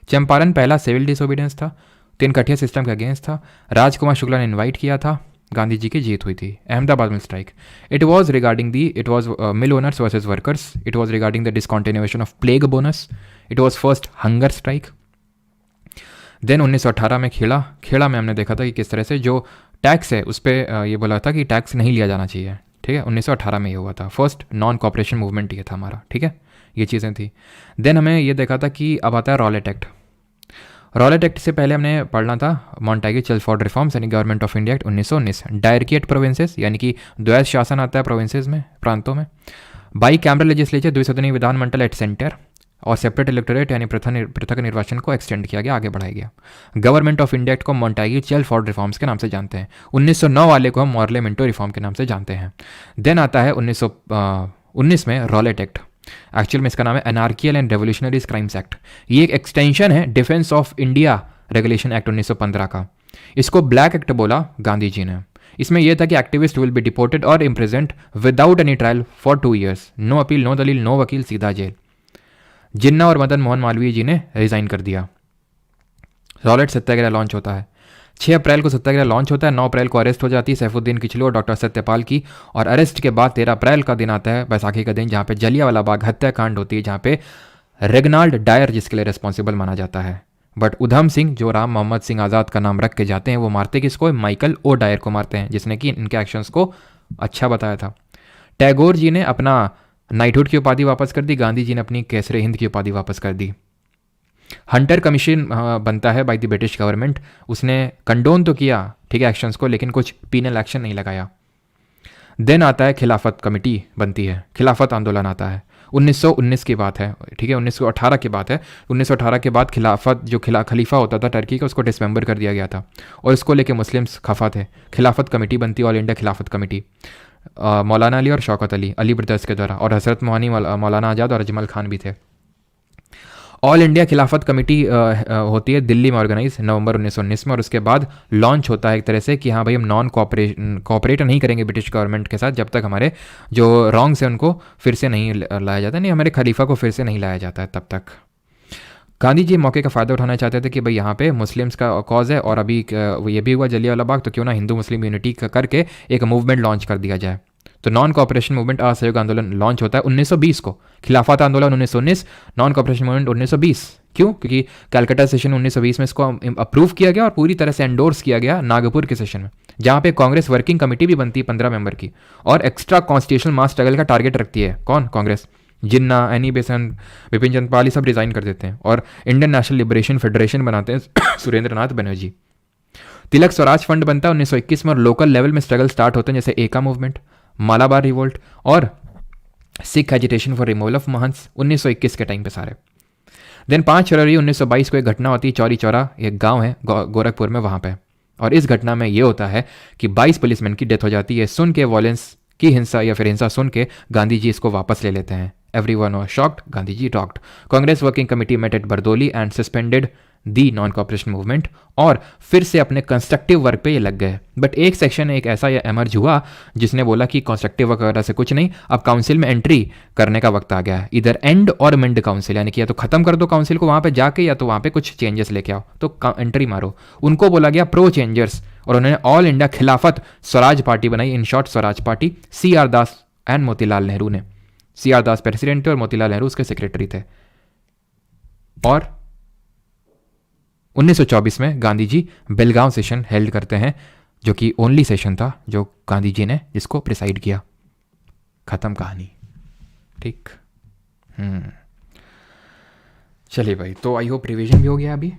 चंपारण पहला सिविल डिसोबीडियंस था, तिनकठिया सिस्टम के अगेंस्ट था। राजकुमार शुक्ला ने इनवाइट किया था, गांधी जी की जीत हुई थी। Ahmedabad mill strike, it was mill owners versus workers, it was regarding the discontinuation of plague bonus, it was first hunger strike. Then 1918 में खेड़ा में हमने देखा था कि किस तरह से जो टैक्स है उस पर ये बोला था कि टैक्स नहीं लिया जाना चाहिए, ठीक है। 1918 में ये हुआ था, फर्स्ट नॉन कॉपरेशन मूवमेंट ये था हमारा, ठीक है। ये चीज़ें थी। देन हमें ये देखा था कि अब आता है रॉलेट एक्ट। रॉलेट एक्ट से पहले हमने पढ़ना था मॉन्टेग्यू चेल्मस्फोर्ड रिफॉर्म्स यानी government of India act 1919। Dyarchy at provinces यानी कि द्वैध शासन आता है प्रोविंसेस में, प्रांतों में। बाई कैमरल लेजिस्लेचर, द्विसदनीय विधानमंडल एट सेंटर। और सेपरेट इलेक्टोरेट यानी पृथक निर्वाचन को एक्सटेंड किया गया, आगे बढ़ाया गया। गवर्नमेंट ऑफ इंडिया एक्ट को मॉन्टेग्यू चेल्मस्फोर्ड रिफॉर्म्स के नाम से जानते हैं। 1909 वाले को हम मॉर्ले मिंटो रिफॉर्म के नाम से जानते हैं। देन आता है 1919 में रॉलेट एक्ट। एक्चुअल में इसका नाम है एनार्कियल एंड रेवोल्यूशनरीज क्राइम्स एक्ट। ये एक एक्सटेंशन है defence of India regulation act 1915 का। इसको ब्लैक एक्ट बोला गांधी जी ने। इसमें यह था कि एक्टिविस्ट विल बी डिपोर्टेड और imprisoned without any trial for 2 years। No appeal, no दलील, नो वकील, सीधा जेल। जिन्ना और मदन मोहन मालवीय जी ने रिजाइन कर दिया। रॉलेट सत्याग्रह लॉन्च होता है 6 अप्रैल को। सत्याग्रह लॉन्च होता है, 9 अप्रैल को अरेस्ट हो जाती है सैफुद्दीन किचलू और डॉक्टर सत्यपाल की। और अरेस्ट के बाद 13 अप्रैल का दिन आता है, बैसाखी का दिन, जहाँ पे जलियांवाला बाग हत्याकांड होती है, जहाँ पे रेगनाल्ड डायर जिसके लिए रिस्पॉन्सिबल माना जाता है। बट उधम सिंह, जो राम मोहम्मद सिंह आज़ाद का नाम रख के जाते हैं, वो मारते किसको? माइकल ओ डायर को मारते हैं, जिसने कि इनके एक्शंस को अच्छा बताया था। टैगोर जी ने अपना नाइटहुड की उपाधि वापस कर दी, गांधी जी ने अपनी केसरे हिंद की उपाधि वापस कर दी। हंटर कमीशन बनता है बाय द ब्रिटिश गवर्नमेंट। उसने कंडोन तो किया, ठीक है, एक्शंस को, लेकिन कुछ पीनल एक्शन नहीं लगाया। देन आता है खिलाफत कमेटी बनती है, खिलाफत आंदोलन आता है। 1919 की बात है, ठीक है, 1918 की बात है। 1918 के बाद खिलाफत जो खलीफा होता था टर्की का, उसको डिसमेंबर कर दिया गया था और इसको लेके मुस्लिम्स खफा थे। खिलाफत कमेटी बनती है, ऑल इंडिया खिलाफत कमेटी। मौलाना अली और शौकत अली ब्रदर्स के द्वारा, और हजरत मोहानी, मौलाना आज़ाद और अजमल खान भी थे। ऑल इंडिया खिलाफत कमेटी होती है दिल्ली में ऑर्गेनाइज नवंबर 1919 में। और उसके बाद लॉन्च होता है एक तरह से कि हाँ भाई, हम नॉन कॉपरेट नहीं करेंगे ब्रिटिश गवर्नमेंट के साथ जब तक हमारे जो रॉन्ग्स हैं उनको फिर से नहीं लाया जाता, नहीं हमारे खलीफा को फिर से नहीं लाया जाता है तब तक। गांधी जी मौके का फ़ायदा उठाना चाहते थे कि भाई यहाँ पे मुस्लिम्स का कॉज है और अभी ये भी हुआ जलियांवाला बाग, तो क्यों ना हिंदू मुस्लिम यूनिटी करके एक मूवमेंट लॉन्च कर दिया जाए। तो नॉन कॉपरेशन मूवमेंट असहयोग आंदोलन लॉन्च होता है 1920 को। खिलाफत आंदोलन 1919, नॉन कॉपरेशन मूवमेंट 1920। क्यों? क्योंकि कलकत्ता सेशन 1920 में इसको अप्रूव किया गया और पूरी तरह से एंडोर्स किया गया नागपुर के सेशन में, जहाँ पे कांग्रेस वर्किंग कमेटी भी बनती है 15 मेंबर की और एक्स्ट्रा कॉन्स्टिट्यूशनल मास स्ट्रगल का टारगेट रखती है। कौन? कांग्रेस। जिन्ना, एनी बेसेंट, विपिन चंद्र पाल, सब रिजाइन कर देते हैं और इंडियन नेशनल लिबरेशन फेडरेशन बनाते हैं सुरेंद्र नाथ बनर्जी। तिलक स्वराज फंड बनता है 1921 में और लोकल लेवल में स्ट्रगल स्टार्ट होते हैं, जैसे एका मूवमेंट, मालाबार रिवोल्ट और Sikh agitation for removal of mahants 1921 के टाइम पे सारे। देन 5 फरवरी 1922 को एक घटना होती है, चौरी चौरा, एक गांव है गोरखपुर में, वहां पे। और इस घटना में ये होता है कि 22 पुलिसमैन की डेथ हो जाती है। सुन के वॉयलेंस की हिंसा या फिर हिंसा सुन के गांधी जी इसको वापस ले लेते हैं। Everyone was shocked, Gandhi ji talked. Congress working committee met at Bardoli and suspended the non cooperation movement और फिर से अपने कंस्ट्रक्टिव वर्क पे ये लग गए। बट एक सेक्शन एक ऐसा ये एमर्ज हुआ जिसने बोला कि कंस्ट्रक्टिव वर्क वगैरह से कुछ नहीं, अब काउंसिल में एंट्री करने का वक्त आ गया है। इधर एंड और मेंड काउंसिल, यानी कि या तो खत्म कर दो काउंसिल को वहां पे जाके, या तो वहां पे कुछ चेंजेस लेके आओ, तो एंट्री मारो। उनको बोला गया प्रो चेंजर्स और उन्होंने ऑल इंडिया खिलाफत स्वराज पार्टी बनाई, in short Swaraj party. CR Das and Motilal Nehru ने। CR दास प्रेसिडेंट थे और मोतीलाल नेहरू उसके सेक्रेटरी थे। और 1924 में गांधी जी बेलगांव सेशन हेल्ड करते हैं, जो कि ओनली सेशन था जो गांधी जी ने जिसको प्रिसाइड किया। खत्म कहानी, ठीक। चलिए भाई, तो आई होप रिवीजन भी हो गया अभी।